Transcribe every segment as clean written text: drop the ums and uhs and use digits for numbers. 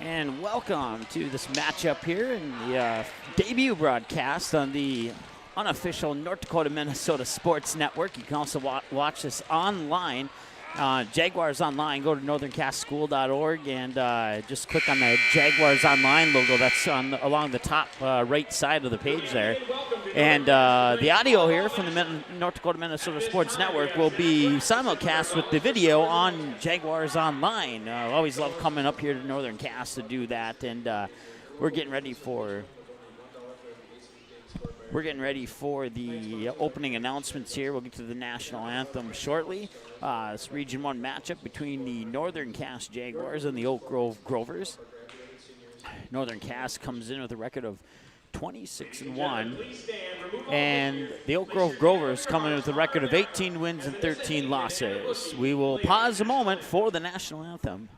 And welcome to this matchup here in the debut broadcast on the unofficial North Dakota Minnesota Sports Network. You can also watch this online. Jaguars Online, go to northerncastschool.org and just click on the Jaguars Online logo that's along the top right side of the page there. And the audio here from the North Dakota Minnesota Sports Network will be simulcast with the video on Jaguars Online. Always love coming up here to Northern Cast to do that, and we're getting ready for the opening announcements here. We'll get to the national anthem shortly. It's Region 1 matchup between the Northern Cast Jaguars and the Oak Grove Grovers. Northern Cast comes in with a record of 26-1, and the Oak Grove Grovers come in with a record of 18 wins and 13 losses. We will pause a moment for the national anthem.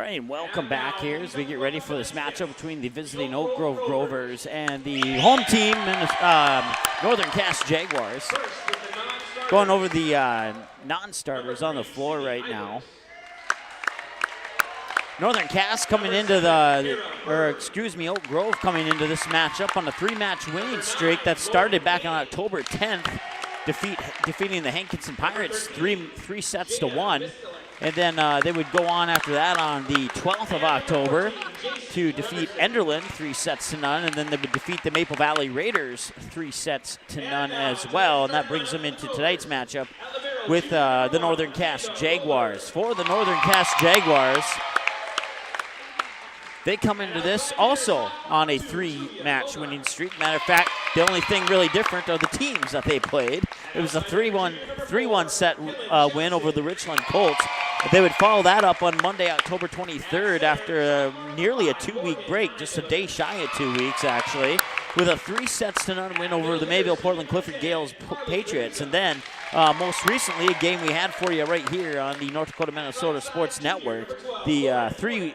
And welcome back here as we get ready for this matchup between the visiting Oak Grove Grovers and the home team, Northern Cast Jaguars. Going over the non-starters on the floor right now. Northern Cast coming into Oak Grove coming into this matchup on a 3-match winning streak that started back on October 10th, defeating the Hankinson Pirates 3 sets to 1. And then they would go on after that on the 12th of October to defeat Enderlin 3 sets to none, and then they would defeat the Maple Valley Raiders 3 sets to none as well. And that brings them into tonight's matchup with the Northern Cast Jaguars. For the Northern Cast Jaguars, they come into this also on a 3-match winning streak. Matter of fact, the only thing really different are the teams that they played. It was a 3-1 set win over the Richland Colts. They would follow that up on Monday, October 23rd, after nearly a 2-week break, just a day shy of 2 weeks, actually, with a 3 sets to none win over the Mayville Portland Clifford Gales Patriots. And then, most recently, a game we had for you right here on the North Dakota Minnesota Sports Network, the 3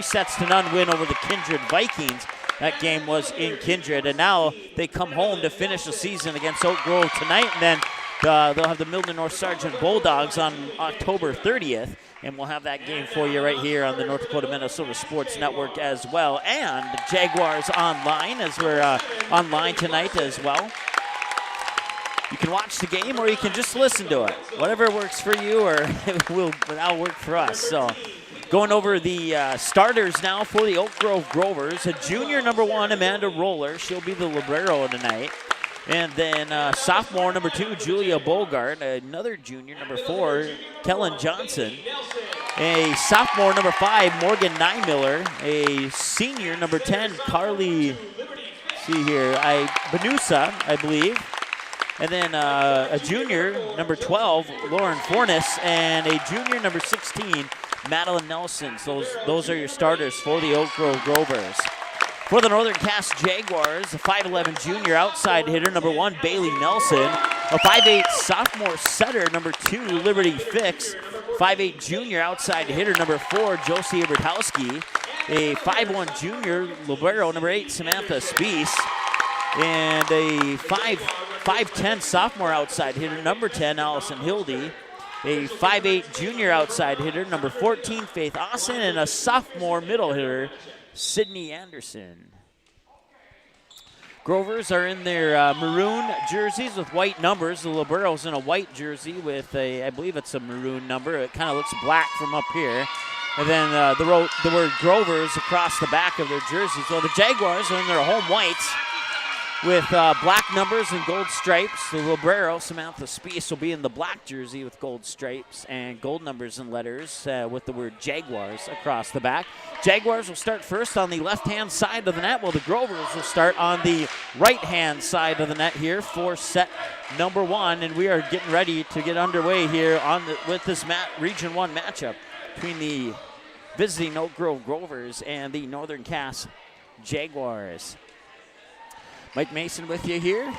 sets to none win over the Kindred Vikings. That game was in Kindred, and now they come home to finish the season against Oak Grove tonight, and then They'll have the Milton North Sergeant Bulldogs on October 30th, and we'll have that game for you right here on the North Dakota Minnesota Sports Network as well, and Jaguars online, as we're online tonight as well. You can watch the game or you can just listen to it. Whatever works for you, or that'll work for us. So going over the starters now for the Oak Grove Grovers. A junior, number 1, Amanda Roller. She'll be the libero tonight. And then sophomore, number 2, Julia Bogart. Another junior, number 4, Kellen Johnson. A sophomore, number 5, Morgan Nymiller. A senior, number 10, Carly, Benusa, I believe. And then a junior, number 12, Lauren Fornes, and a junior, number 16, Madeline Nelson. So those are your starters for the Oak Grove Grovers. For the Northern Cass Jaguars, a 5'11 junior outside hitter, number 1, Bailey Nelson. A 5'8 sophomore setter, number 2, Liberty Fix. 5'8 junior outside hitter, number 4, Josie Ebertowski. A 5'1 junior libero, number 8, Samantha Spees. And a 5'10 sophomore outside hitter, number 10, Allison Hildy. A 5'8 junior outside hitter, number 14, Faith Austin. And a sophomore middle hitter, Sydney Anderson. Grovers are in their maroon jerseys with white numbers. The libero's in a white jersey with I believe it's a maroon number. It kind of looks black from up here. And then the word Grovers across the back of their jerseys. Well, the Jaguars are in their home whites with black numbers and gold stripes. The libero, Samantha Spees, will be in the black jersey with gold stripes and gold numbers and letters with the word Jaguars across the back. Jaguars will start first on the left-hand side of the net, while the Grovers will start on the right-hand side of the net here for set number 1. And we are getting ready to get underway here with this Region 1 matchup between the visiting Oak Grove Grovers and the Northern Cass Jaguars. Mike Mason with you here.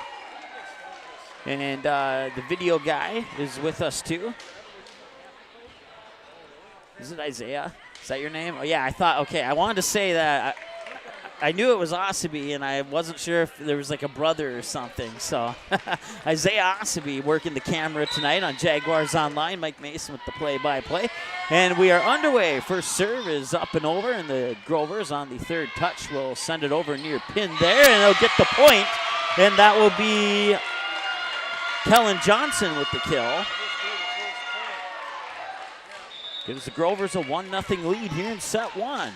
And the video guy is with us too. Is it Isaiah? Is that your name? Oh, yeah, I thought, okay, I wanted to say that. I knew it was Osaby, and I wasn't sure if there was like a brother or something. So Isaiah Osaby working the camera tonight on Jaguars Online. Mike Mason with the play-by-play. And we are underway. First serve is up and over, and the Grovers on the third touch will send it over near pin there, and they'll get the point. And that will be Kellen Johnson with the kill. Gives the Grovers a 1-0 lead here in set 1.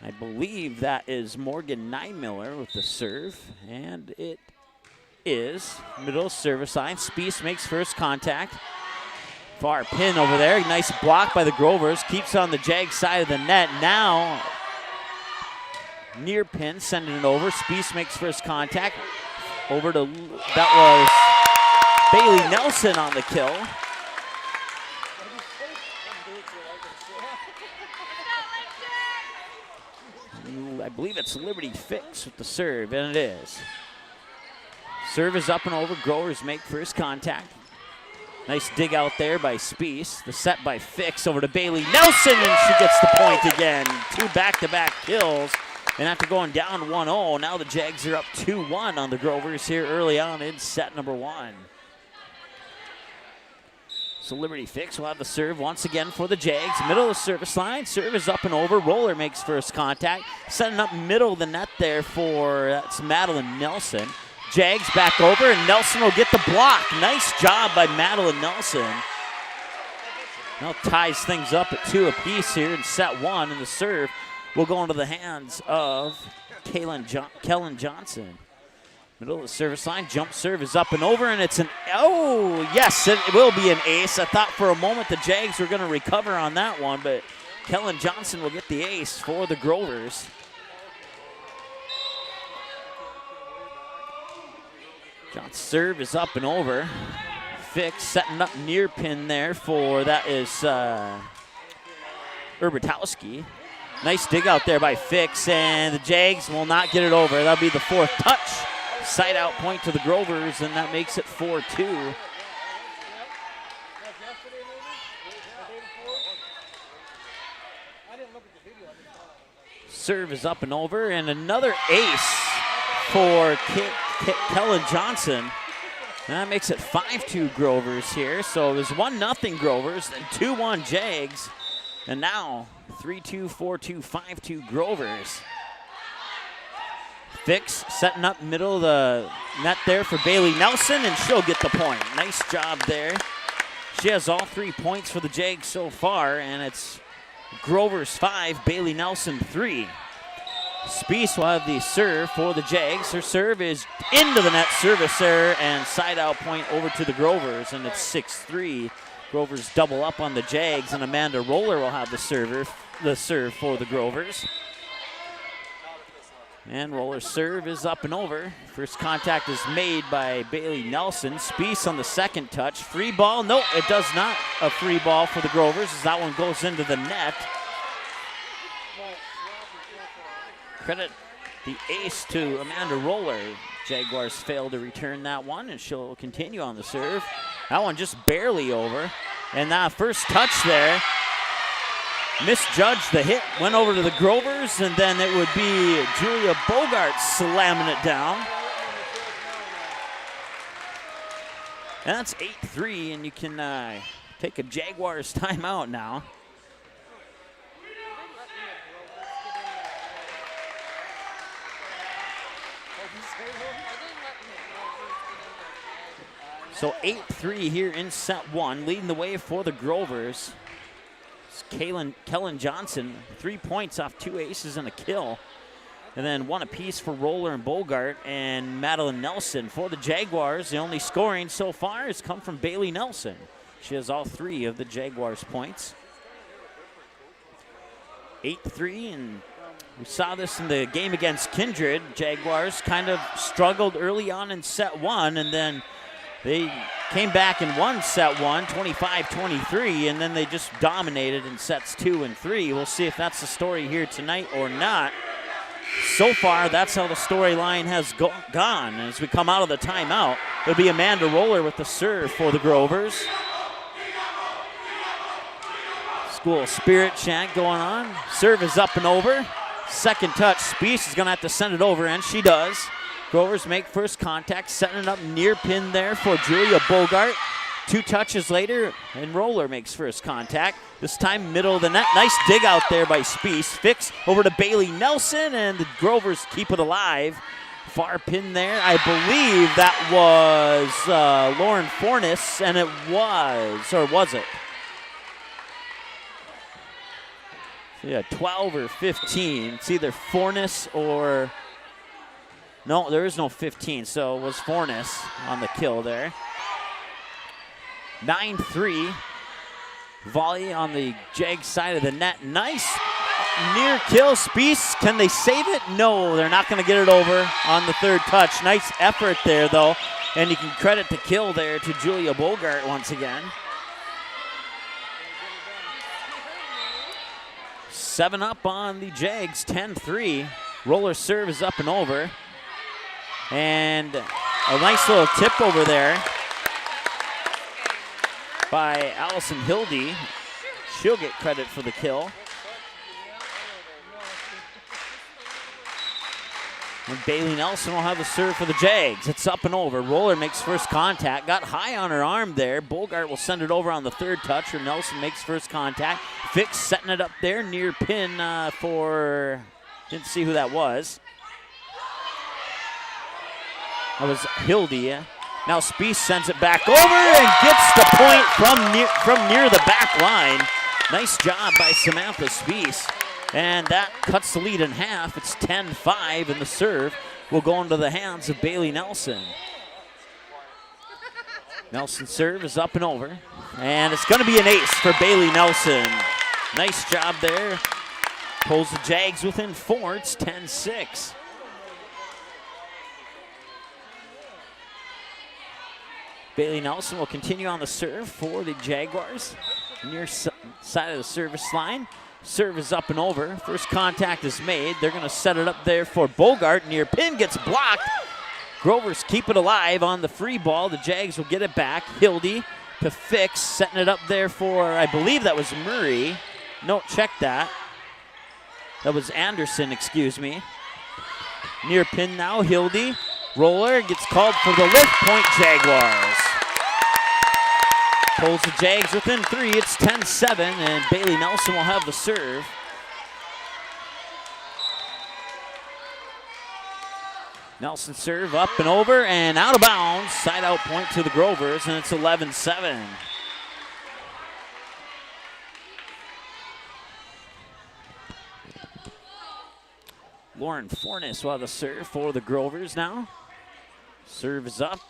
I believe that is Morgan Nymiller with the serve, and it is middle service line. Spees makes first contact. Far pin over there. Nice block by the Grovers. Keeps on the Jag side of the net. Now, near pin, sending it over. Spees makes first contact. Over to, that was Bailey Nelson on the kill. I believe it's Liberty Fix with the serve, and it is. Serve is up and over. Grovers make first contact. Nice dig out there by Spees. The set by Fix over to Bailey Nelson, and she gets the point again. 2 back-to-back kills. And after going down 1-0, now the Jags are up 2-1 on the Grovers here early on in set number 1. So Liberty Fix will have the serve once again for the Jags. Middle of the service line. Serve is up and over. Roller makes first contact. Setting up middle of the net there for, that's Madeline Nelson. Jags back over, and Nelson will get the block. Nice job by Madeline Nelson. Now ties things up at 2 apiece here in set 1, and the serve will go into the hands of Kellen Johnson. Middle of the service line, jump serve is up and over, and it's yes, it will be an ace. I thought for a moment the Jags were going to recover on that one, but Kellen Johnson will get the ace for the Grovers. John's serve is up and over. Fix setting up near pin there for, that is Ebertowski. Nice dig out there by Fix, and the Jags will not get it over. That'll be the 4th touch. Side out point to the Grovers, and that makes it 4-2. Serve is up and over, and another ace for Kellen Johnson. That makes it 5-2 Grovers here. So there's 1-0 Grovers, then 2-1 Jags, and now 3-2, 4-2, 5-2 Grovers. Fix setting up middle of the net there for Bailey Nelson, and she'll get the point. Nice job there. She has all 3 points for the Jags so far, and it's Grovers 5, Bailey Nelson 3. Spies will have the serve for the Jags. Her serve is into the net, service error, and side out point over to the Grovers, and it's 6-3. Grovers double up on the Jags, and Amanda Roller will have the serve for the Grovers. And Roller's serve is up and over. First contact is made by Bailey Nelson. Spies on the second touch. Free ball. No, it does not. A free ball for the Grovers as that one goes into the net. Credit the ace to Amanda Roller. Jaguars failed to return that one, and she'll continue on the serve. That one just barely over. And that first touch there, misjudged the hit, went over to the Grovers, and then it would be Julia Bogart slamming it down. And that's 8-3, and you can take a Jaguars timeout now. So 8-3 here in set one, leading the way for the Grovers. Kellen Johnson, 3 points off 2 aces and a kill. And then 1 apiece for Roller and Bogart and Madeline Nelson. For the Jaguars, the only scoring so far has come from Bailey Nelson. She has all 3 of the Jaguars' points. 8-3, and we saw this in the game against Kindred. Jaguars kind of struggled early on in set one, and then they came back and won set one, 25-23, and then they just dominated in sets 2 and 3. We'll see if that's the story here tonight or not. So far, that's how the storyline has gone. And as we come out of the timeout, it'll be Amanda Roller with the serve for the Grovers. School spirit chant going on. Serve is up and over. Second touch, Spies is going to have to send it over, and she does. Grovers make first contact, setting it up near pin there for Julia Bogart. 2 touches later, and Roller makes first contact. This time, middle of the net. Nice dig out there by Spies. Fix over to Bailey Nelson, and the Grovers keep it alive. Far pin there. I believe that was Lauren Fornes, and it was, or was it? Yeah, 12 or 15. It's either Fornes or... No, there is no 15, so it was Fornes on the kill there. 9-3. Volley on the Jag side of the net. Nice near kill. Spies, can they save it? No, they're not going to get it over on the third touch. Nice effort there, though. And you can credit the kill there to Julia Bogart once again. 7 up on the Jags, 10-3. Roller serve is up and over. And a nice little tip over there by Allison Hildy. She'll get credit for the kill. And Bailey Nelson will have the serve for the Jags. It's up and over. Roller makes first contact. Got high on her arm there. Bogart will send it over on the third touch, or Nelson makes first contact. Fix setting it up there near pin for, didn't see who that was. That was Hildy. Now Spies sends it back over and gets the point from near the back line. Nice job by Samantha Spies. And that cuts the lead in half. It's 10-5, and the serve will go into the hands of Bailey Nelson. Nelson's serve is up and over. And it's going to be an ace for Bailey Nelson. Nice job there. Pulls the Jags within 4. It's 10-6. Bailey Nelson will continue on the serve for the Jaguars. Near side of the service line. Serve is up and over. First contact is made. They're going to set it up there for Bogart. Near pin gets blocked. Grovers keep it alive on the free ball. The Jags will get it back. Hildy to Fix, setting it up there for, I believe that was Murray. No, check that. That was Anderson, excuse me. Near pin now, Hildy. Roller gets called for the lift point, Jaguars. Pulls the Jags within 3. It's 10-7, and Bailey Nelson will have the serve. Nelson serve up and over and out of bounds. Side out point to the Grovers, and it's 11-7. Lauren Fornes will have the serve for the Grovers now. Serve is up.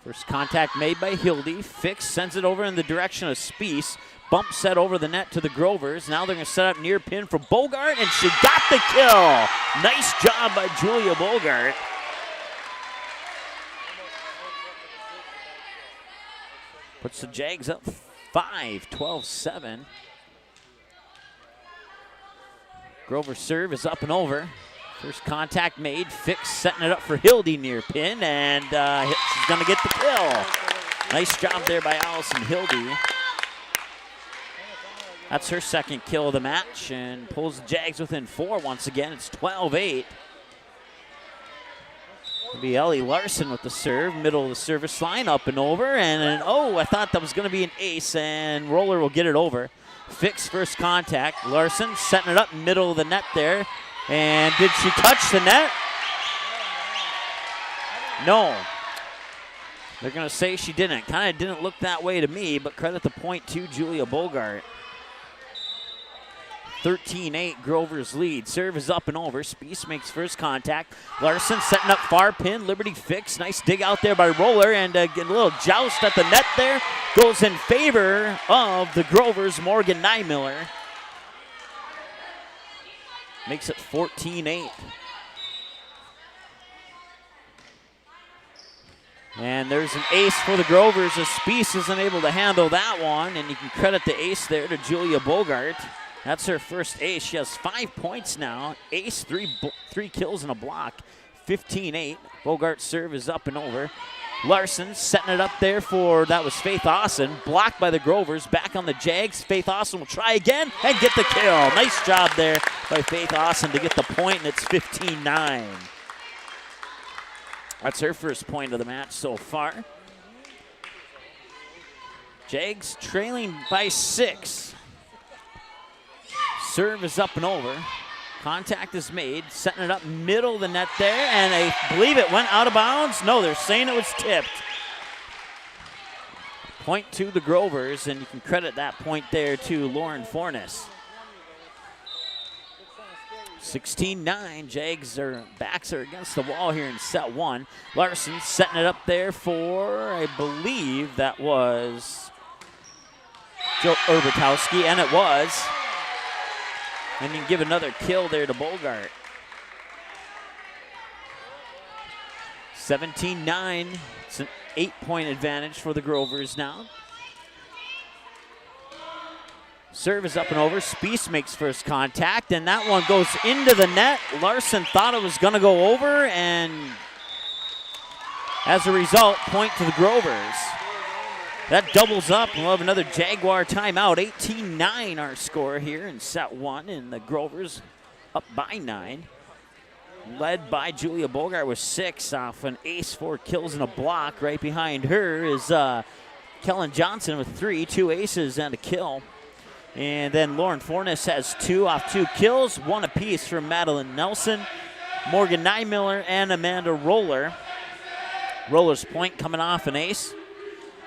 First contact made by Hildy. Fix sends it over in the direction of Spiess. Bump set over the net to the Grovers. Now they're going to set up near pin for Bogart, and she got the kill. Nice job by Julia Bogart. Puts the Jags up 5, 12-7. Grover's serve is up and over. First contact made. Fix setting it up for Hildy near pin, and she's going to get the kill. Nice job there by Allison Hildy. That's her second kill of the match, and pulls the Jags within 4 once again. It's 12-8. It'll be Ellie Larson with the serve, middle of the service line, up and over, and I thought that was going to be an ace, and Roller will get it over. Fix first contact. Larson setting it up middle of the net there. And did she touch the net? No. They're going to say she didn't. Kind of didn't look that way to me, but credit the point to Julia Bogart. 13-8, Grover's lead. Serve is up and over. Spiess makes first contact. Larson setting up far pin. Liberty Fix. Nice dig out there by Roller, and get a little joust at the net there. Goes in favor of the Grovers, Morgan Nymiller. Makes it 14-8. And there's an ace for the Grovers as Spiess isn't able to handle that one, and you can credit the ace there to Julia Bogart. That's her first ace. She has 5 points now. Ace, three kills and a block. 15-8. Bogart's serve is up and over. Larson setting it up there for, that was Faith Austin. Blocked by the Grovers. Back on the Jags. Faith Austin will try again and get the kill. Nice job there by Faith Austin to get the point, and it's 15-9. That's her first point of the match so far. Jags trailing by 6. Serve is up and over. Contact is made. Setting it up middle of the net there, and I believe it went out of bounds. No, they're saying it was tipped. Point to the Grovers, and you can credit that point there to Lauren Fornes. 16-9. Jags' backs are against the wall here in set 1. Larson setting it up there for, I believe that was Joe Urbatowski, and it was. And you can give another kill there to Bogart. 17-9. It's an 8-point advantage for the Grovers now. Serve is up and over. Spiess makes first contact, and that one goes into the net. Larson thought it was going to go over, and as a result, point to the Grovers. That doubles up. We'll have another Jaguar timeout. 18-9 our score here in set 1, and the Grovers up by 9. Led by Julia Bogart with 6 off an ace, 4 kills and a block. Right behind her is Kellen Johnson with 3, 2 aces and a kill. And then Lauren Fornes has 2 off 2 kills, 1 apiece from Madeline Nelson, Morgan Nymiller, and Amanda Roller. Roller's point coming off an ace.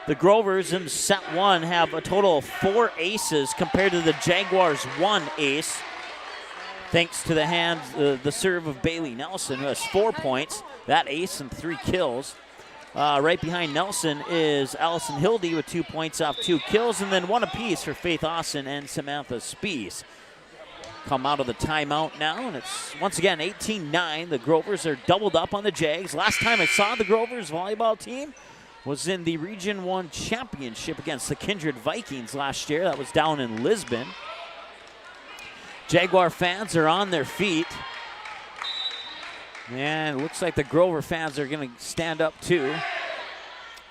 The Grovers in set 1 have a total of 4 aces compared to the Jaguars' 1 ace. Thanks to the serve of Bailey Nelson, who has 4 points, that ace and 3 kills. Right behind Nelson is Allison Hildy with 2 points off 2 kills, and then 1 apiece for Faith Austin and Samantha Spiess. Come out of the timeout now, and it's once again 18-9. The Grovers are doubled up on the Jags. Last time I saw the Grovers volleyball team was in the Region 1 championship against the Kindred Vikings last year. That was down in Lisbon. Jaguar fans are on their feet. And it looks like the Grover fans are going to stand up too.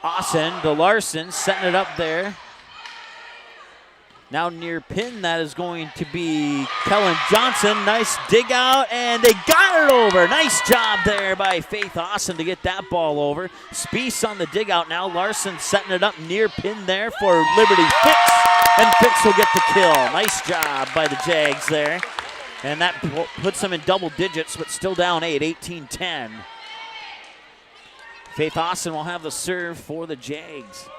Austin to Larson, setting it up there Now near pin, that is going to be Kellen Johnson. Nice dig out, and they got it over. Nice job there by Faith Austin to get that ball over. Spiess on the dig out now. Larson setting it up near pin there for Liberty Fix, and Fix will get the kill. Nice job by the Jags there. And that puts them in double digits, but still down 8, 18-10. Faith Austin will have the serve for the Jags.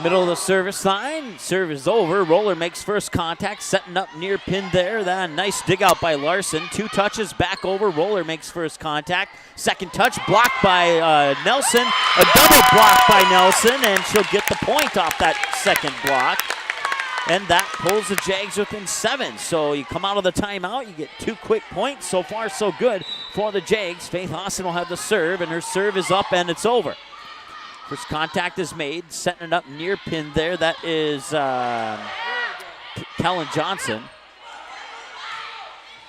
Middle of the service line, serve is over. Roller makes first contact, setting up near pin there. Then nice dig out by Larson. 2 touches, back over. Roller makes first contact. Second touch, blocked by Nelson. A double block by Nelson, and she'll get the point off that second block. And that pulls the Jags within 7. So you come out of the timeout, you get 2 quick points. So far, so good for the Jags. Faith Austin will have the serve, and her serve is up, and it's over. First contact is made, setting it up near pin there. That is Kellen Johnson.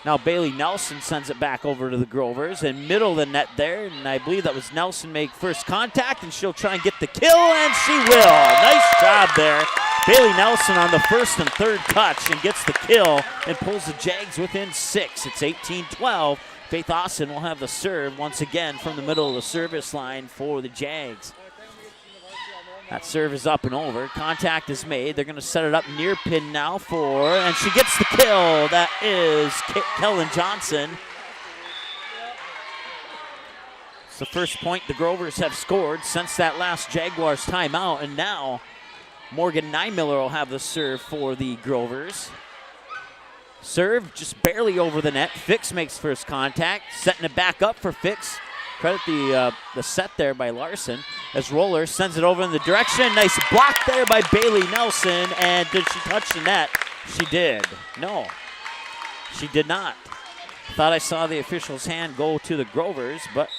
Now Bailey Nelson sends it back over to the Grovers, and middle of the net there, and I believe that was Nelson make first contact, and she'll try and get the kill, and she will. Nice job there. Bailey Nelson on the first and third touch and gets the kill and pulls the Jags within 6. It's 18-12. Faith Austin will have the serve once again from the middle of the service line for the Jags. That serve is up and over. Contact is made. They're going to set it up near pin now and she gets the kill. That is Kellen Johnson. It's the first point the Grovers have scored since that last Jaguars timeout, and now Morgan Nymiller will have the serve for the Grovers. Serve just barely over the net. Fix makes first contact, setting it back up for Fix. Credit the set there by Larson as Roller sends it over in the direction. Nice block there by Bailey Nelson, and did she touch the net? She did. No, she did not. Thought I saw the official's hand go to the Grovers, but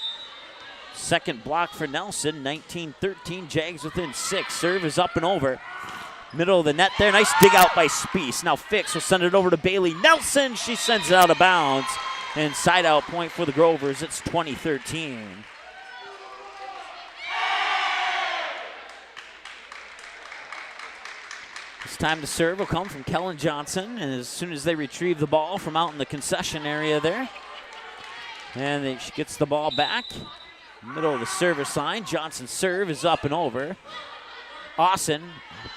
second block for Nelson. 19-13, Jags within 6. Serve is up and over. Middle of the net there. Nice dig out by Spiess. Now Fix will send it over to Bailey Nelson. She sends it out of bounds. And side out point for the Grovers. It's 20-13. This time the serve will come from Kellen Johnson. And as soon as they retrieve the ball from out in the concession area there. And she gets the ball back. Middle of the service line. Johnson's serve is up and over. Austin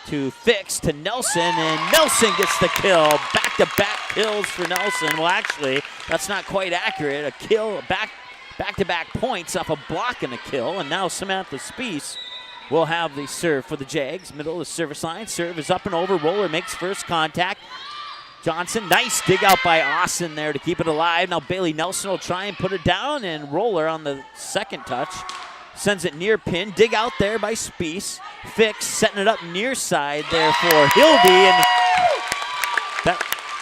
to Fix to Nelson, and Nelson gets the kill. Back-to-back kills for Nelson. Well, actually, that's not quite accurate. A kill, back-to-back points off a block and a kill, and now Samantha Spiess will have the serve for the Jags. Middle of the service line. Serve is up and over. Roller makes first contact. Johnson, nice dig out by Austin there to keep it alive. Now Bailey Nelson will try and put it down, and Roller on the second touch sends it near pin. Dig out there by Spiess. Fix setting it up near side there for Hildy, and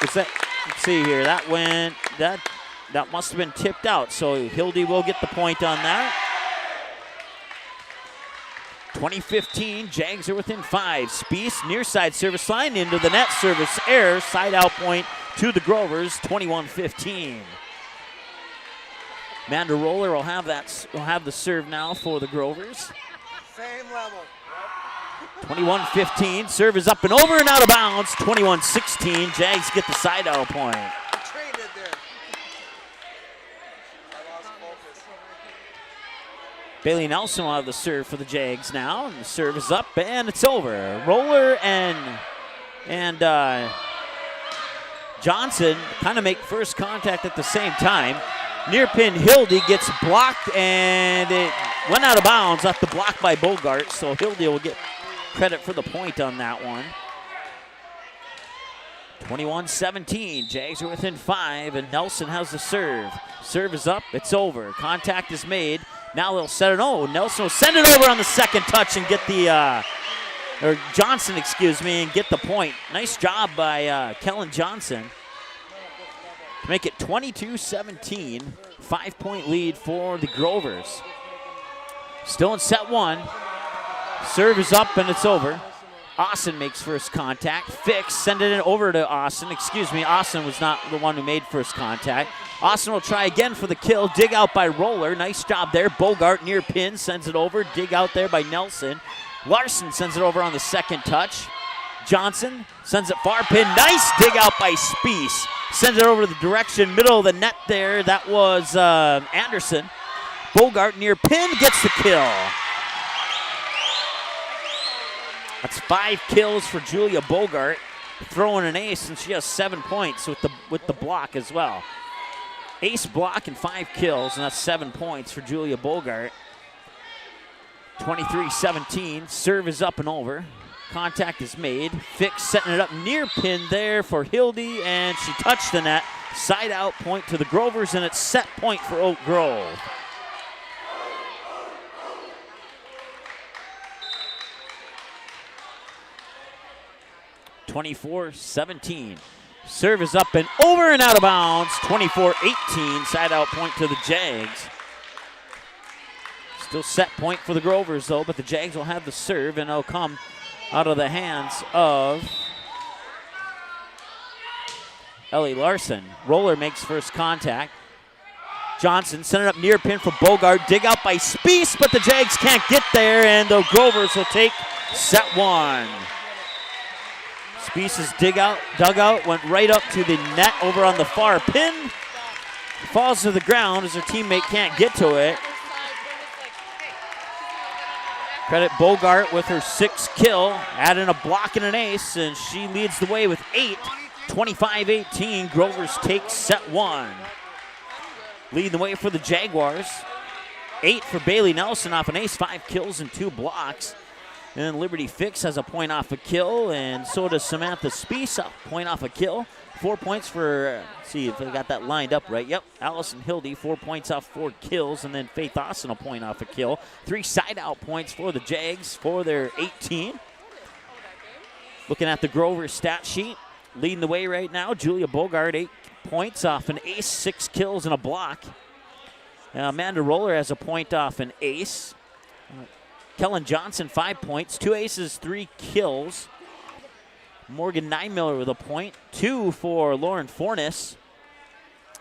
let's see here. That must have been tipped out. So Hildy will get the point on that. 20-15, Jags are within 5. Spiess near side service line into the net, service error, side out point to the Grovers. 21-15. Amanda Roller will have the serve now for the Grovers. Same level. 21-15, serve is up and over and out of bounds. 21-16, Jags get the side out point. Traded there. I lost focus. Bailey Nelson will have the serve for the Jags now, and the serve is up and it's over. Roller and Johnson kind of make first contact at the same time. Near pin Hildy gets blocked, and it went out of bounds off the block by Bogart, so Hildy will get credit for the point on that one. 21-17, Jags are within 5, and Nelson has the serve. Serve is up, it's over. Contact is made. Now they'll set it. Oh, Nelson will send it over on the second touch and get or Johnson, and get the point. Nice job by Kellen Johnson to make it 22-17. 5-point lead for the Grovers. Still in set 1. Serve is up and it's over. Austin makes first contact. Fix, send it over to Austin. Austin was not the one who made first contact. Austin will try again for the kill. Dig out by Roller. Nice job there. Bogart near pin, sends it over. Dig out there by Nelson. Larson sends it over on the second touch. Johnson sends it far, pin. Nice dig out by Spies. Sends it over to the direction, middle of the net there. That was Anderson. Bogart near pin, gets the kill. That's 5 kills for Julia Bogart, throwing an ace, and she has 7 points with the block as well. Ace block and 5 kills, and that's 7 points for Julia Bogart. 23-17, serve is up and over. Contact is made. Fix setting it up near pin there for Hildy, and she touched the net. Side out point to the Grovers, and it's set point for Oak Grove. (24-17). Serve is up and over and out of bounds. 24-18. Side out point to the Jags. Still set point for the Grovers though, but the Jags will have the serve, and it'll come out of the hands of Ellie Larson. Roller makes first contact. Johnson sent it up near pin for Bogart. Dig out by Spies, but the Jags can't get there, and the Grovers will take set one. Spies' dugout went right up to the net over on the far pin. Falls to the ground as her teammate can't get to it. Credit Bogart with her 6th kill, adding a block and an ace, and she leads the way with 8. 25-18, Grovers take set one. Leading the way for the Jaguars. 8 for Bailey Nelson off an ace, 5 kills and 2 blocks. And then Liberty Fix has a point off a kill, and so does Samantha Spies, a point off a kill. 4 points for, let's see if I got that lined up right. Yep, Allison Hildy, 4 points off 4 kills, and then Faith Austin a point off a kill. 3 side-out points for the Jags for their 18. Looking at the Grover stat sheet, leading the way right now, Julia Bogart, 8 points off an ace, 6 kills and a block. Amanda Roller has a point off an ace. Kellen Johnson, 5 points, 2 aces, 3 kills. Morgan Niemiller with a point. 2 for Lauren Fornes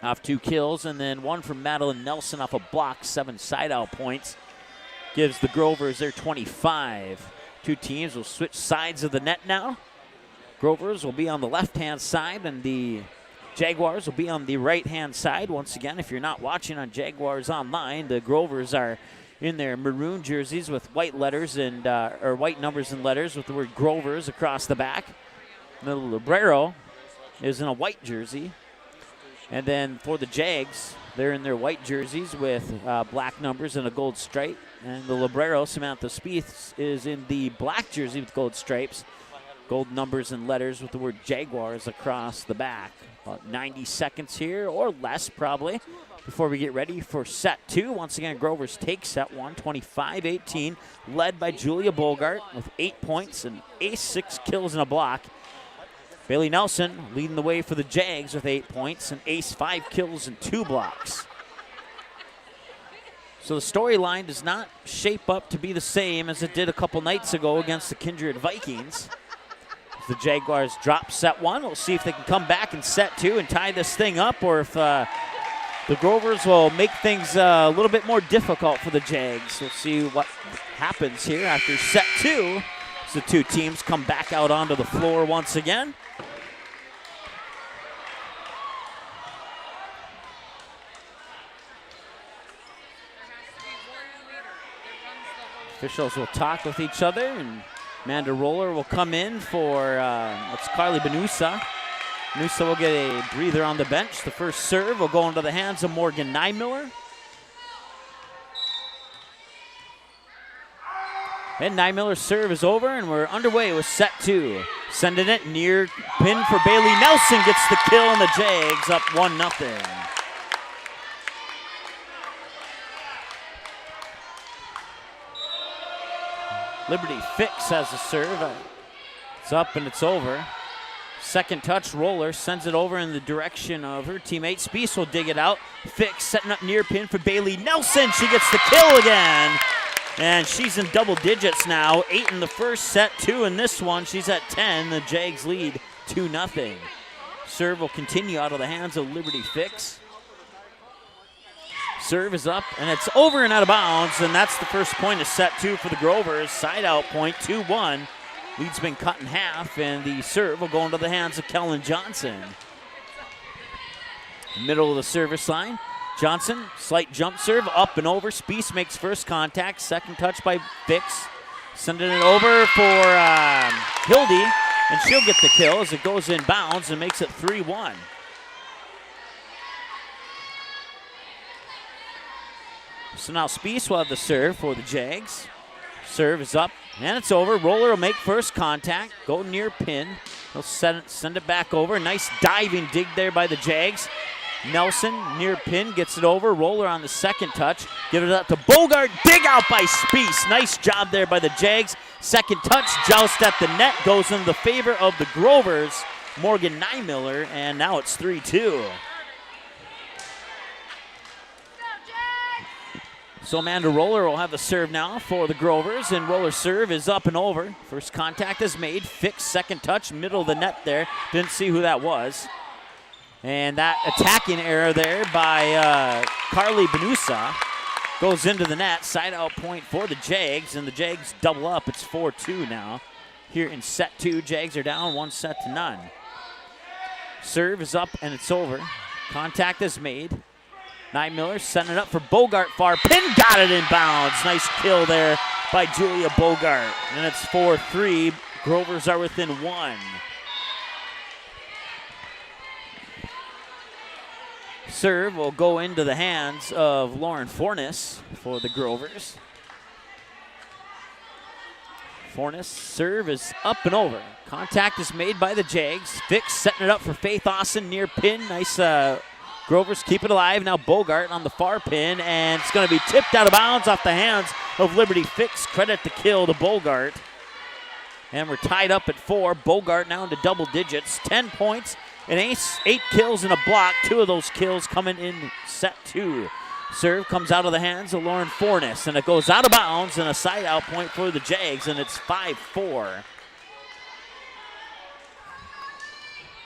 off 2 kills, and then 1 from Madeline Nelson off a block, 7 side-out points. Gives the Grovers their 25. 2 teams will switch sides of the net now. Grovers will be on the left-hand side, and the Jaguars will be on the right-hand side. Once again, if you're not watching on Jaguars Online, the Grovers are in their maroon jerseys with white letters and or white numbers and letters with the word Grovers across the back. And the Librero is in a white jersey. And then for the Jags, they're in their white jerseys with black numbers and a gold stripe. And the Librero, Samantha Spieth, is in the black jersey with gold stripes, gold numbers and letters with the word Jaguars across the back. About 90 seconds here, or less probably, before we get ready for set 2. Once again, Grovers take set 1, 25-18, led by Julia Bogart with 8 points and ace, 6 kills and a block. Bailey Nelson leading the way for the Jags with 8 points and ace, 5 kills and 2 blocks. So the storyline does not shape up to be the same as it did a couple nights ago against the Kindred Vikings. As the Jaguars drop set 1, we'll see if they can come back in set 2 and tie this thing up, or if the Grovers will make things a little bit more difficult for the Jags. We'll see what happens here after set 2 as the 2 teams come back out onto the floor once again. Officials will talk with each other, and Amanda Roller will come in for, it's Carly Benusa. Benusa will get a breather on the bench. The first serve will go into the hands of Morgan Niemiller. And Niemiller's serve is over, and we're underway with set 2. Sending it near pin for Bailey Nelson, gets the kill, and the Jags up 1-0. Liberty Fix has a serve. It's up and it's over. Second touch, Roller sends it over in the direction of her teammate. Spies will dig it out. Fix setting up near pin for Bailey Nelson. She gets the kill again. And she's in double digits now. 8 in the first, set 2 in this one. She's at 10. The Jags lead 2-0. Serve will continue out of the hands of Liberty Fix. Serve is up, and it's over and out of bounds, and that's the first point of set 2 for the Grovers. Side out point, 2-1. Lead's been cut in half, and the serve will go into the hands of Kellen Johnson. Middle of the service line. Johnson, slight jump serve, up and over. Spiess makes first contact. Second touch by Fix. Sending it over for Hildy, and she'll get the kill as it goes in bounds and makes it 3-1. So now Spiess will have the serve for the Jags. Serve is up, and it's over. Roller will make first contact, go near pin. He'll send it back over. Nice diving dig there by the Jags. Nelson near pin, gets it over. Roller on the second touch. Give it up to Bogart. Dig out by Spiess. Nice job there by the Jags. Second touch, joust at the net, goes in the favor of the Grovers. Morgan Nymiller, and now it's 3-2. So Amanda Roller will have the serve now for the Grovers, and Roller's serve is up and over. First contact is made. Fix second touch, middle of the net there. Didn't see who that was. And that attacking error there by Carly Benusa goes into the net. Side out point for the Jags, and the Jags double up. It's 4-2 now. Here in set 2, Jags are down 1-0. Serve is up, and it's over. Contact is made. Nymiller setting it up for Bogart. Far pin, got it in bounds. Nice kill there by Julia Bogart. And it's 4-3. Grovers are within 1. Serve will go into the hands of Lauren Fornes for the Grovers. Fornes serve is up and over. Contact is made by the Jags. Fix setting it up for Faith Austin near pin. Nice Grovers keep it alive. Now Bogart on the far pin, and it's going to be tipped out of bounds off the hands of Liberty Fix. Credit the kill to Bogart. And we're tied up at 4. Bogart now into double digits. 10 points and 8 kills and a block. 2 of those kills coming in set 2. Serve comes out of the hands of Lauren Fornes, and it goes out of bounds, and a side out point for the Jags, and it's 5-4.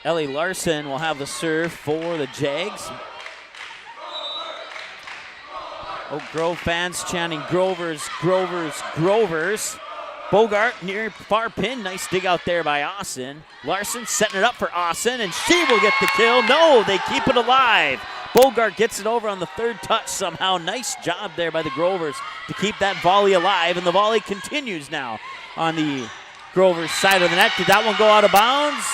Ellie Larson will have the serve for the Jags. Oak Grove fans chanting Grovers, Grovers, Grovers. Bogart near far pin. Nice dig out there by Austin. Larson setting it up for Austin, and she will get the kill. No, they keep it alive. Bogart gets it over on the third touch somehow. Nice job there by the Grovers to keep that volley alive, and the volley continues now on the Grovers side of the net. Did that one go out of bounds?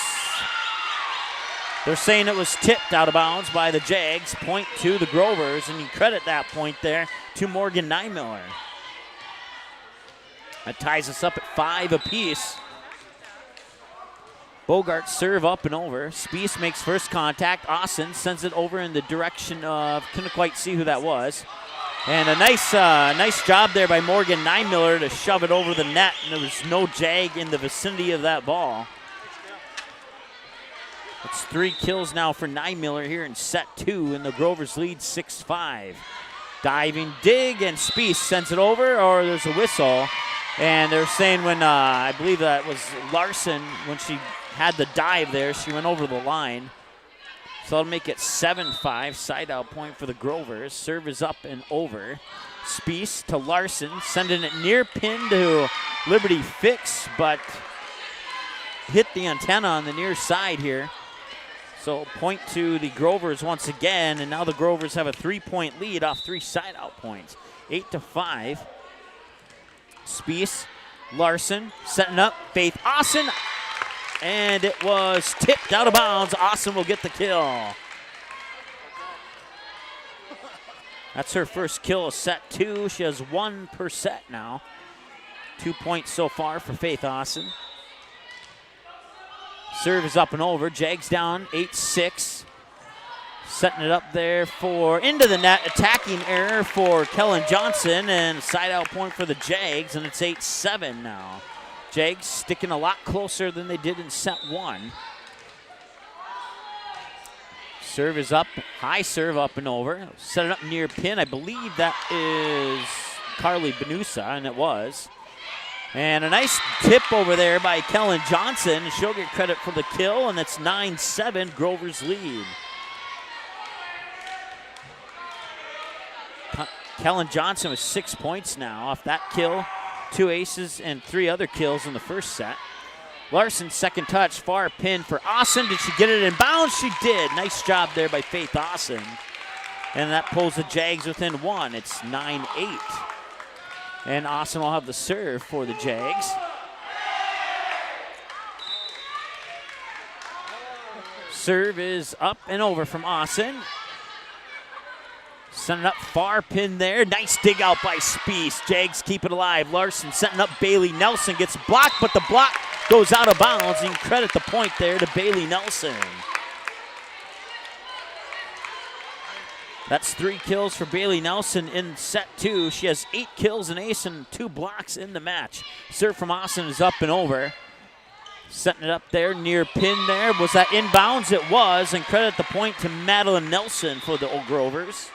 They're saying it was tipped out of bounds by the Jags. Point to the Grovers, and you credit that point there to Morgan Nymiller. That ties us up at 5 apiece. Bogart serve up and over. Spiess makes first contact. Austin sends it over in the direction of, couldn't quite see who that was. And a nice job there by Morgan Nymiller to shove it over the net, and there was no Jag in the vicinity of that ball. It's 3 kills now for Nymiller here in set 2, and the Grovers lead 6-5. Diving dig, and Spiess sends it over, or there's a whistle. And they're saying when, I believe that was Larson, when she had the dive there, she went over the line. So that'll make it 7-5, side out point for the Grovers. Serve is up and over. Spiess to Larson, sending it near pin to Liberty Fix, but hit the antenna on the near side here. So point to the Grovers once again, and now the Grovers have a 3-point lead off 3 side out points. 8-5. Spiess, Larson, setting up, Faith Austin, and it was tipped out of bounds. Austin will get the kill. That's her first kill of set 2. She has 1 per set now. 2 points so far for Faith Austin. Serve is up and over. Jags down 8-6. Setting it up there for into the net. Attacking error for Kellen Johnson, and side out point for the Jags, and it's 8-7 now. Jags sticking a lot closer than they did in set 1. Serve is up. High serve up and over. Set it up near pin. I believe that is Carly Benusa, and it was. And a nice tip over there by Kellen Johnson. She'll get credit for the kill, and it's 9-7, Grovers lead. Kellen Johnson with 6 points now off that kill. 2 aces and 3 other kills in the first set. Larson's second touch, far pin for Austin. Did she get it in bounds? She did. Nice job there by Faith Austin. And that pulls the Jags within 1. It's 9-8. And Austin will have the serve for the Jags. Serve is up and over from Austin. Sending up, far pin there. Nice dig out by Spies. Jags keep it alive. Larson setting up Bailey Nelson. Gets blocked, but the block goes out of bounds. You can credit the point there to Bailey Nelson. That's 3 kills for Bailey Nelson in set 2. She has 8 kills, an ace, and 2 blocks in the match. Serve from Austin is up and over. Setting it up there, near pin there. Was that inbounds? It was, and credit the point to Madeline Nelson for the Old Grovers.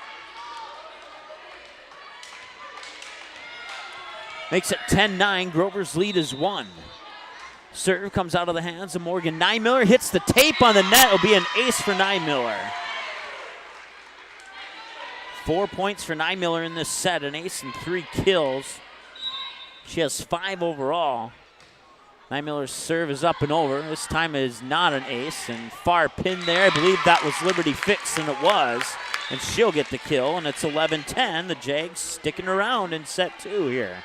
Makes it 10-9. Grover's lead is 1. Serve comes out of the hands of Morgan Nymiller. Hits the tape on the net. It'll be an ace for Nymiller. 4 points for Nymiller in this set. An ace and 3 kills. She has 5 overall. Nymiller's serve is up and over. This time is not an ace. And far pin there. I believe that was Liberty Fix, and it was. And she'll get the kill. And it's 11-10. The Jags sticking around in set 2 here.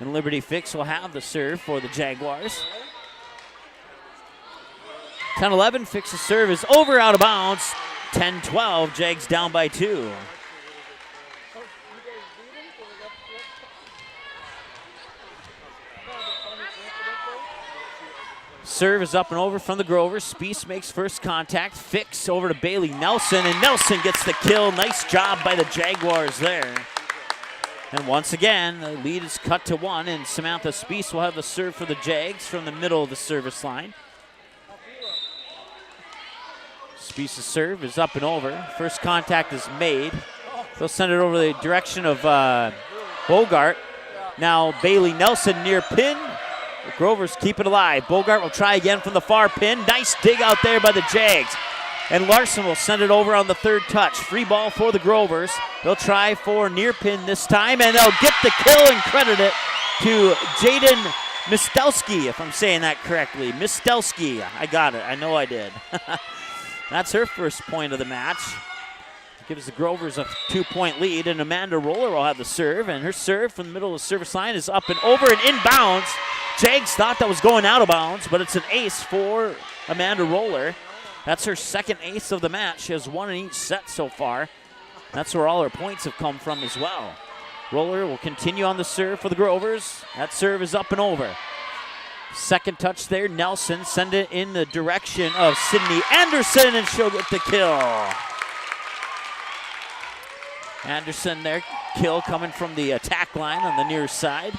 And Liberty Fix will have the serve for the Jaguars. 10-11. Fix's serve is over, out of bounds. 10-12. Jags down by 2. Serve is up and over from the Grovers. Spies makes first contact. Fix over to Bailey Nelson, and Nelson gets the kill. Nice job by the Jaguars there. And once again, the lead is cut to 1, and Samantha Spies will have the serve for the Jags from the middle of the service line. Spies' serve is up and over. First contact is made. They'll send it over the direction of Bogart. Now Bailey Nelson near pin. The Grovers keep it alive. Bogart will try again from the far pin. Nice dig out there by the Jags. And Larson will send it over on the third touch. Free ball for the Grovers. They'll try for near pin this time, and they'll get the kill and credit it to Jaden Mistelski, if I'm saying that correctly. Mistelski. I got it. I know I did. That's her first point of the match. Gives the Grovers a 2-point lead, and Amanda Roller will have the serve, and her serve from the middle of the service line is up and over and inbounds. Jags thought that was going out of bounds, but it's an ace for Amanda Roller. That's her second ace of the match. She has 1 in each set so far. That's where all her points have come from as well. Roller will continue on the serve for the Grovers. That serve is up and over. Second touch there, Nelson. Send it in the direction of Sydney Anderson, and she'll get the kill. Anderson there, kill coming from the attack line on the near side.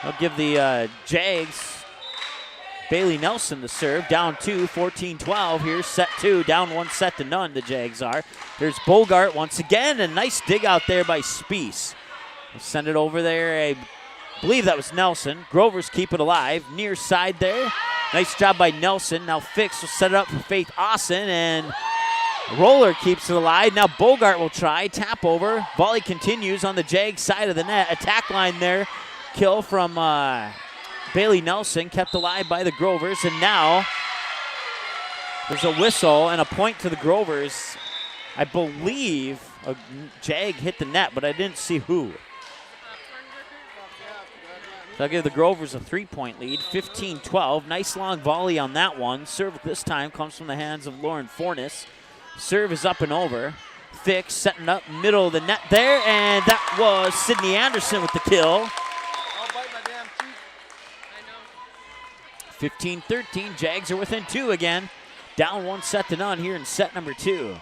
I'll give the Jags Bailey Nelson the serve. Down 2, 14-12 here, set 2. Down 1-0, the Jags are. There's Bogart once again, and nice dig out there by Spies. We'll send it over there. I believe that was Nelson. Grovers keep it alive. Near side there. Nice job by Nelson. Now Fix will set it up for Faith Austin, and Roller keeps it alive. Now Bogart will try. Tap over. Volley continues on the Jags side of the net. Attack line there. Kill from Bailey Nelson, kept alive by the Grovers, and now there's a whistle and a point to the Grovers. I believe a Jag hit the net, but I didn't see who. So I'll give the Grovers a 3-point lead, 15-12. Nice long volley on that one. Serve this time comes from the hands of Lauren Fornes. Serve is up and over. Fix setting up middle of the net there, and that was Sydney Anderson with the kill. 15-13, Jags are within 2 again. Down 1-0 here in set number 2.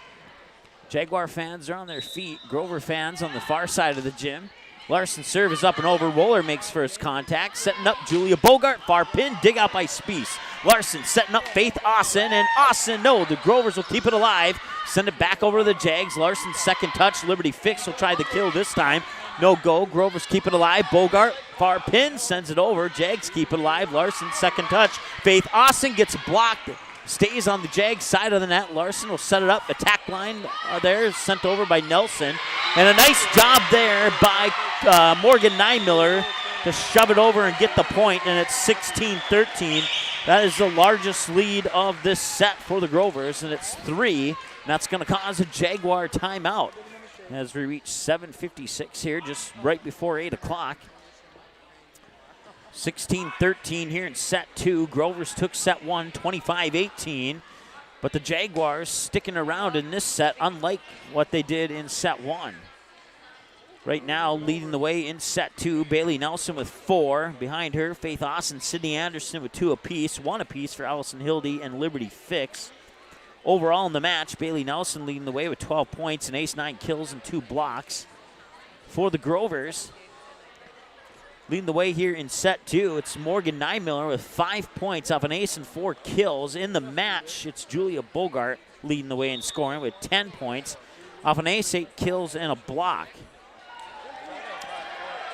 Jaguar fans are on their feet. Grover fans on the far side of the gym. Larson's serve is up and over. Roller makes first contact. Setting up Julia Bogart. Far pin. Dig out by Spies. Larson setting up Faith Austin. And Austin, no, the Grovers will keep it alive. Send it back over to the Jags. Larson's second touch. Liberty Fix will try the kill this time. No go. Grovers keep it alive. Bogart, far pin, sends it over. Jags keep it alive. Larson, second touch. Faith Austin gets blocked. stays on the Jag side of the net. Larson will set it up. Attack line there, sent over by Nelson. And a nice job there by Morgan Nymiller to shove it over and get the point, and it's 16-13. That is the largest lead of this set for the Grovers, and it's 3. And that's going to cause a Jaguar timeout as we reach 7:56 here, just right before 8 o'clock. 16-13 here in set 2. Grovers took set 1, 25-18. But the Jaguars sticking around in this set, unlike what they did in set 1. Right now, leading the way in set 2, Bailey Nelson with 4. Behind her, Faith Austin, Sydney Anderson with 2 apiece. 1 apiece for Allison Hildy and Liberty Fix. Overall in the match, Bailey Nelson leading the way with 12 points, an ace, 9 kills, and 2 blocks. For the Grovers, leading the way here in set 2, it's Morgan Nymiller with 5 points off an ace and 4 kills. In the match, it's Julia Bogart leading the way in scoring with 10 points off an ace, 8 kills, and a block.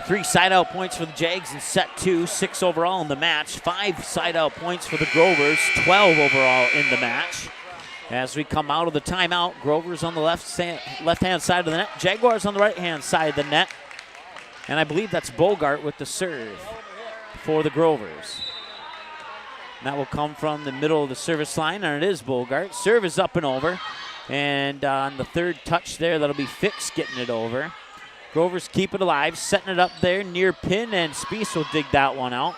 3 side-out points for the Jags in set 2, 6 overall in the match. 5 side-out points for the Grovers, 12 overall in the match. As we come out of the timeout, Grovers on the left-hand side of the net, Jaguars on the right-hand side of the net. And I believe that's Bogart with the serve for the Grovers. And that will come from the middle of the service line, and it is Bogart. Serve is up and over. And on the third touch there, that'll be Fix getting it over. Grovers keep it alive, setting it up there near pin, and Spiess will dig that one out.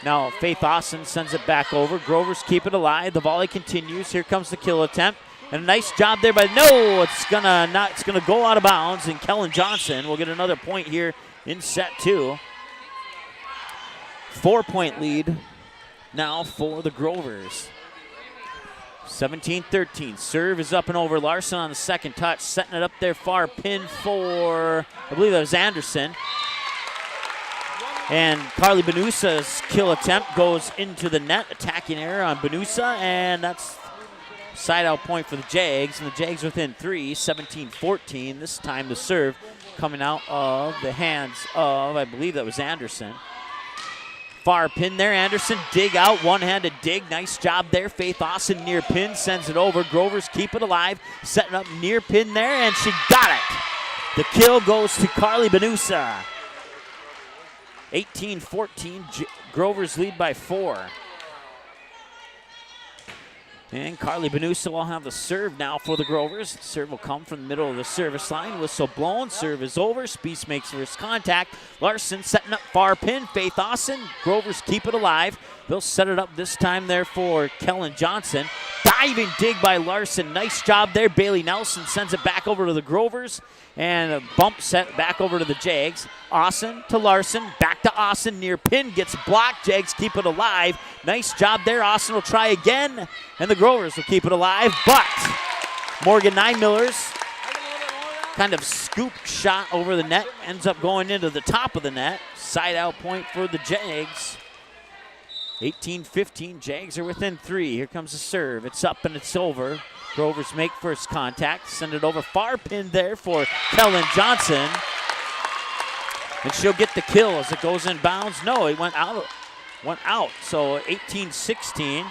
Now Faith Austin sends it back over. Grovers keep it alive. The volley continues. Here comes the kill attempt. And a nice job there by it's gonna go out of bounds, and Kellen Johnson will get another point here in set 2. 4-point lead now for the Grovers. 17-13. Serve is up and over. Larson on the second touch, setting it up there far pin for, I believe that was Anderson. And Carly Benusa's kill attempt goes into the net. Attacking error on Benusa, and that's side-out point for the Jags. And the Jags within 3, 17-14. This time the serve coming out of the hands of, I believe that was Anderson. Far pin there, Anderson, dig out, one-handed dig, nice job there. Faith Austin near pin, sends it over. Grovers keep it alive, setting up near pin there, and she got it. The kill goes to Carly Benusa. 18-14, Grovers lead by 4. And Carly Benusa will have the serve now for the Grovers. The serve will come from the middle of the service line. Whistle blown, serve is over. Spiess makes first contact. Larson setting up far pin. Faith Austin. Grovers keep it alive. They'll set it up this time there for Kellen Johnson. Diving dig by Larson. Nice job there. Bailey Nelson sends it back over to the Grovers. And a bump set back over to the Jags. Austin to Larson. Back to Austin. Near pin. Gets blocked. Jags keep it alive. Nice job there. Austin will try again. And the Grovers will keep it alive. But Morgan Nymiller's kind of scoop shot over the net ends up going into the top of the net. Side out point for the Jags. 18-15, Jags are within 3. Here comes the serve. It's up and it's over. Grovers make first contact. Send it over. Far pin there for Kellen Johnson. And she'll get the kill as it goes in bounds. No, it went out. So 18-16.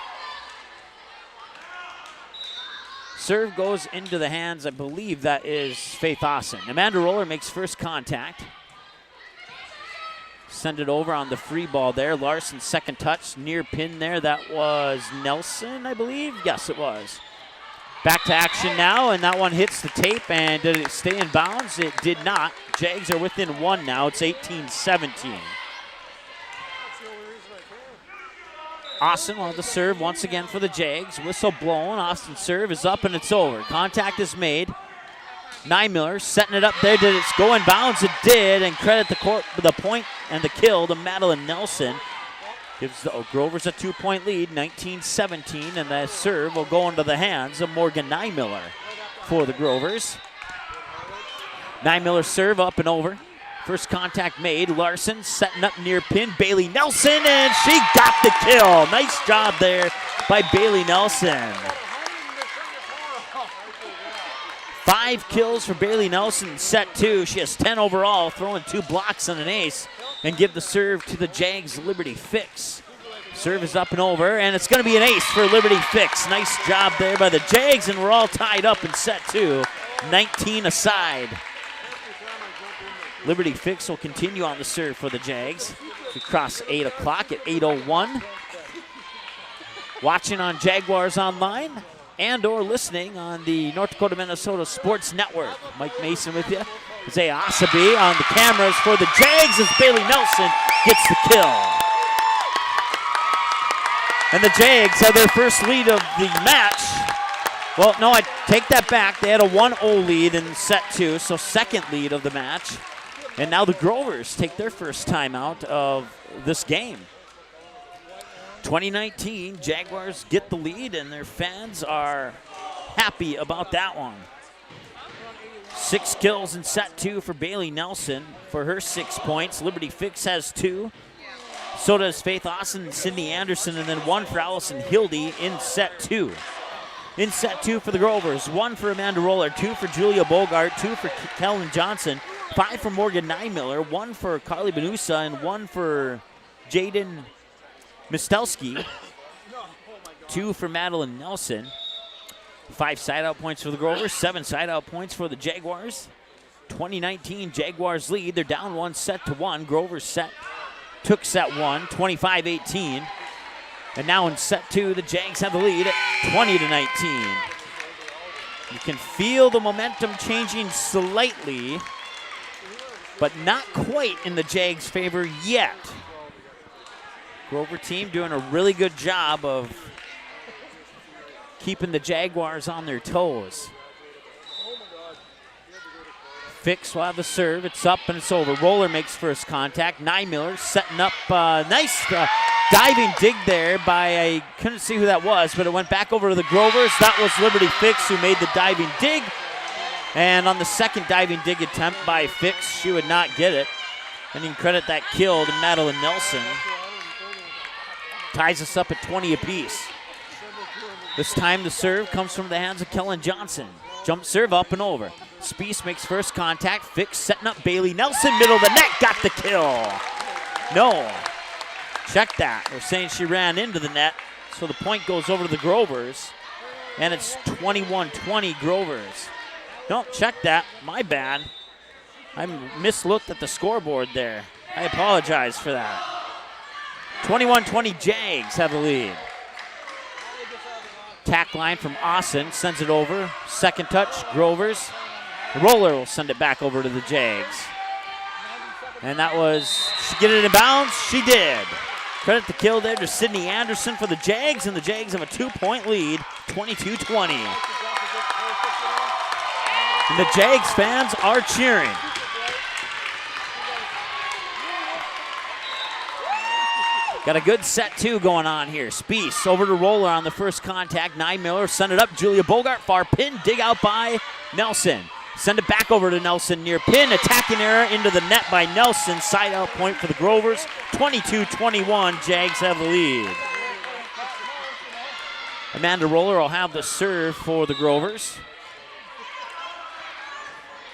Serve goes into the hands, I believe that is Faith Austin. Amanda Roller makes first contact. Send it over on the free ball there. Larson second touch, near pin there. That was Nelson, I believe. Yes, it was. Back to action now, and that one hits the tape. And did it stay in bounds? It did not. Jags are within 1 now. It's 18-17. Austin will have the serve once again for the Jags. Whistle blown. Austin's serve is up and it's over. Contact is made. Nymiller setting it up there. Did it go in bounds? It did. And credit the point and the kill to Madeline Nelson. Gives the Grovers a 2-point lead, 19-17. And that serve will go into the hands of Morgan Nymiller for the Grovers. Nymiller serve up and over. First contact made. Larson setting up near pin. Bailey Nelson, and she got the kill. Nice job there by Bailey Nelson. 5 kills for Bailey Nelson in set 2. She has 10 overall, throwing 2 blocks and an ace, and give the serve to the Jags Liberty Fix. Serve is up and over, and it's going to be an ace for Liberty Fix. Nice job there by the Jags, and we're all tied up in set 2, 19 aside. Liberty Fix will continue on the serve for the Jags. We cross 8 o'clock at 8:01. Watching on Jaguars Online and or listening on the North Dakota, Minnesota Sports Network. Mike Mason with you. Zay Asabi on the cameras for the Jags as Bailey Nelson gets the kill. And the Jags have their first lead of the match. Well, no, I take that back. They had a 1-0 lead in set 2, so second lead of the match. And now the Grovers take their first time out of this game. 2019, Jaguars get the lead, and their fans are happy about that one. 6 kills in set 2 for Bailey Nelson for her 6 points. Liberty Fix has 2. So does Faith Austin and Sydney Anderson, and then 1 for Allison Hildy in set 2. In set 2 for the Grovers, 1 for Amanda Roller, 2 for Julia Bogart, 2 for Kellen Johnson, 5 for Morgan Nymiller, 1 for Carly Benusa, and 1 for Jaden Mistelski, 2 for Madeline Nelson. 5 side-out points for the Grovers, 7 side-out points for the Jaguars. 2019 Jaguars lead. They're down 1 set to 1. Grovers took set 1, 25-18. And now in set 2, the Jags have the lead at 20-19. You can feel the momentum changing slightly, but not quite in the Jags' favor yet. Grover team doing a really good job of keeping the Jaguars on their toes. Fix will have the serve. It's up and it's over. Roller makes first contact. Nymiller setting up. Nice diving dig there by, I couldn't see who that was, but it went back over to the Grovers. That was Liberty Fix who made the diving dig. And on the second diving dig attempt by Fix, she would not get it. And you can credit that kill to Madeline Nelson. Ties us up at 20 apiece. This time the serve comes from the hands of Kellen Johnson. Jump serve up and over. Spies makes first contact. Fix setting up Bailey Nelson. Middle of the net. Got the kill. No. Check that. We're saying she ran into the net. So the point goes over to the Grovers. And it's 21-20 Grovers. Don't check that. My bad. I mislooked at the scoreboard there. I apologize for that. 21-20 Jags have the lead. Tack line from Austin, sends it over. Second touch, Grovers. Roller will send it back over to the Jags. And that was, she get it in bounds? She did. Credit the kill there to Sydney Anderson for the Jags, and the Jags have a 2-point lead, 22-20. And the Jags fans are cheering. Got a good set 2 going on here. Spies over to Roller on the first contact. Nymiller send it up. Julia Bogart, far pin. Dig out by Nelson. Send it back over to Nelson near pin. Attacking error into the net by Nelson. Side out point for the Grovers. 22-21. Jags have the lead. Amanda Roller will have the serve for the Grovers.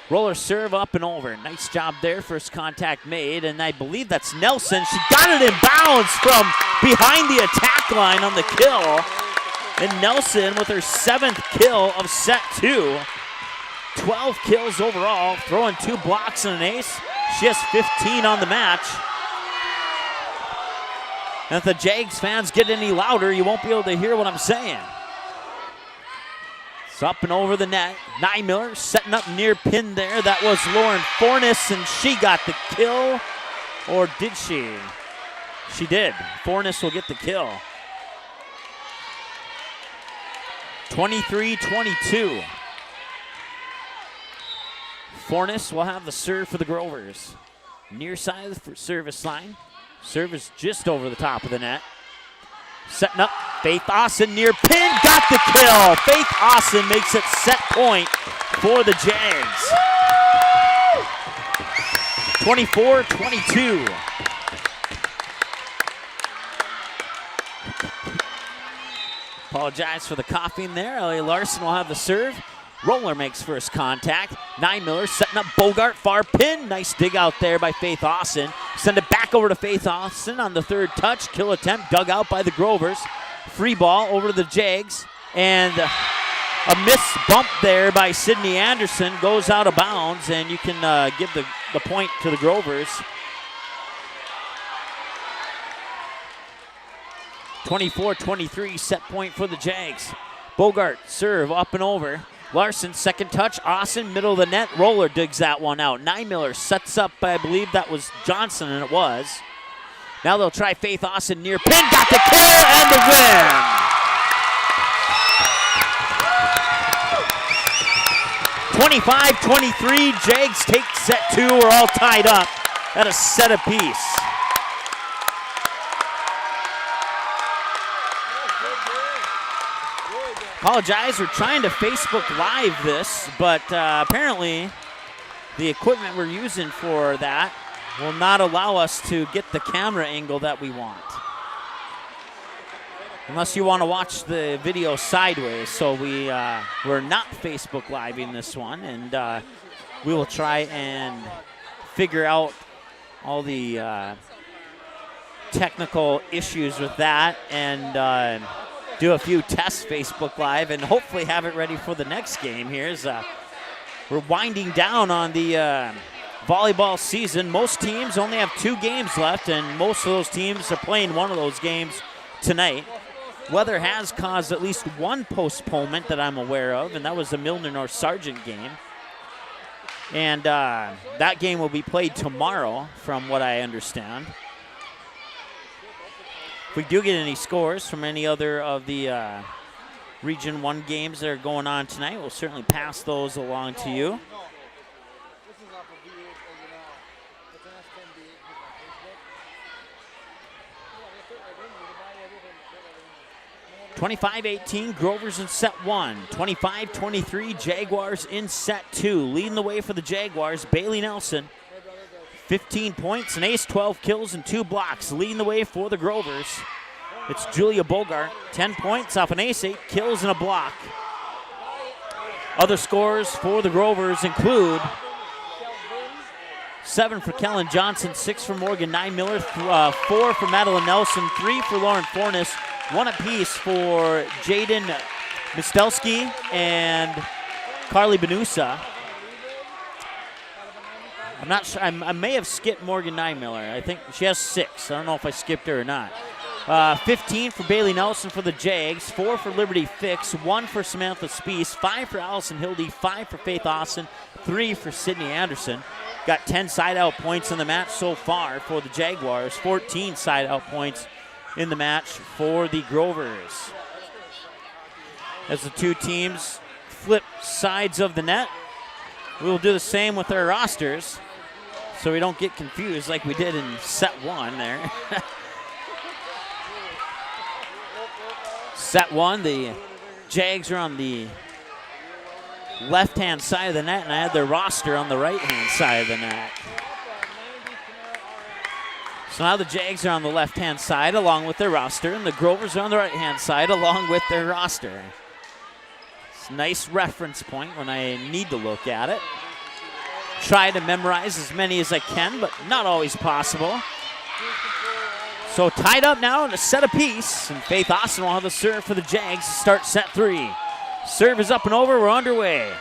Roller serve up and over. Nice job there. First contact made, and I believe that's Nelson. She got it in bounds from behind the attack line on the kill. And Nelson with her 7th kill of set 2. 12 kills overall, throwing 2 blocks and an ace. She has 15 on the match. And if the Jags fans get any louder, you won't be able to hear what I'm saying. It's up and over the net. Nymiller setting up near pin there. That was Lauren Fornes, and she got the kill. Or did she? She did. Fornes will get the kill. 23-22. Fornes will have the serve for the Grovers. Near side of the service line. Serve is just over the top of the net. Setting up, Faith Austin near pin, got the kill. Faith Austin makes it set point for the Jags. 24-22. Apologize for the coughing there. Ellie Larson will have the serve. Roller makes first contact. Nymiller setting up Bogart, far pin. Nice dig out there by Faith Austin. send it back over to Faith Austin on the third touch. Kill attempt dug out by the Grovers. Free ball over to the Jags. And a missed bump there by Sydney Anderson goes out of bounds, and you can give the point to the Grovers. 24-23 set point for the Jags. Bogart serve up and over. Larson second touch. Austin middle of the net. Roller digs that one out. Nymiller sets up, I believe that was Johnson, and it was. Now they'll try Faith Austin near pin. Got the kill and the win. 25-23. Jags take set two. We're all tied up at a set apiece. Apologize, we're trying to Facebook Live this, but apparently the equipment we're using for that will not allow us to get the camera angle that we want. Unless you want to watch the video sideways. So we're not Facebook Live-ing this one, and we will try and figure out all the technical issues with that, and do a few tests Facebook Live, and hopefully have it ready for the next game here. We're winding down on the volleyball season. Most teams only have 2 games left, and most of those teams are playing one of those games tonight. Weather has caused at least one postponement that I'm aware of, and that was the Milner North Sargent game. And that game will be played tomorrow, from what I understand. If we do get any scores from any other of the Region 1 games that are going on tonight, we'll certainly pass those along to you. 25-18, Grovers in set 1. 25-23, Jaguars in set 2. Leading the way for the Jaguars, Bailey Nelson. 15 points, an ace, 12 kills, and 2 blocks. Leading the way for the Grovers, it's Julia Bogart. 10 points off an ace, 8 kills, and a block. Other scores for the Grovers include 7 for Kellen Johnson, 6 for Morgan Nymiller, 4 for Madeline Nelson, 3 for Lauren Fornes, 1 apiece for Jaden Mistelski and Carly Benusa. I'm not sure. I may have skipped Morgan Nymiller. I think she has 6. I don't know if I skipped her or not. 15 for Bailey Nelson for the Jags, 4 for Liberty Fix, 1 for Samantha Spees, 5 for Allison Hildy, 5 for Faith Austin, 3 for Sydney Anderson. Got 10 side-out points in the match so far for the Jaguars, 14 side-out points in the match for the Grovers. As the two teams flip sides of the net, we will do the same with our rosters so we don't get confused like we did in set 1 there. Set 1, the Jags are on the left-hand side of the net, and I had their roster on the right-hand side of the net. So now the Jags are on the left-hand side along with their roster, and the Grovers are on the right-hand side along with their roster. It's a nice reference point when I need to look at it. Try to memorize as many as I can, but not always possible. So tied up now in a set apiece, and Faith Austin will have the serve for the Jags to start set 3. Serve is up and over, we're underway.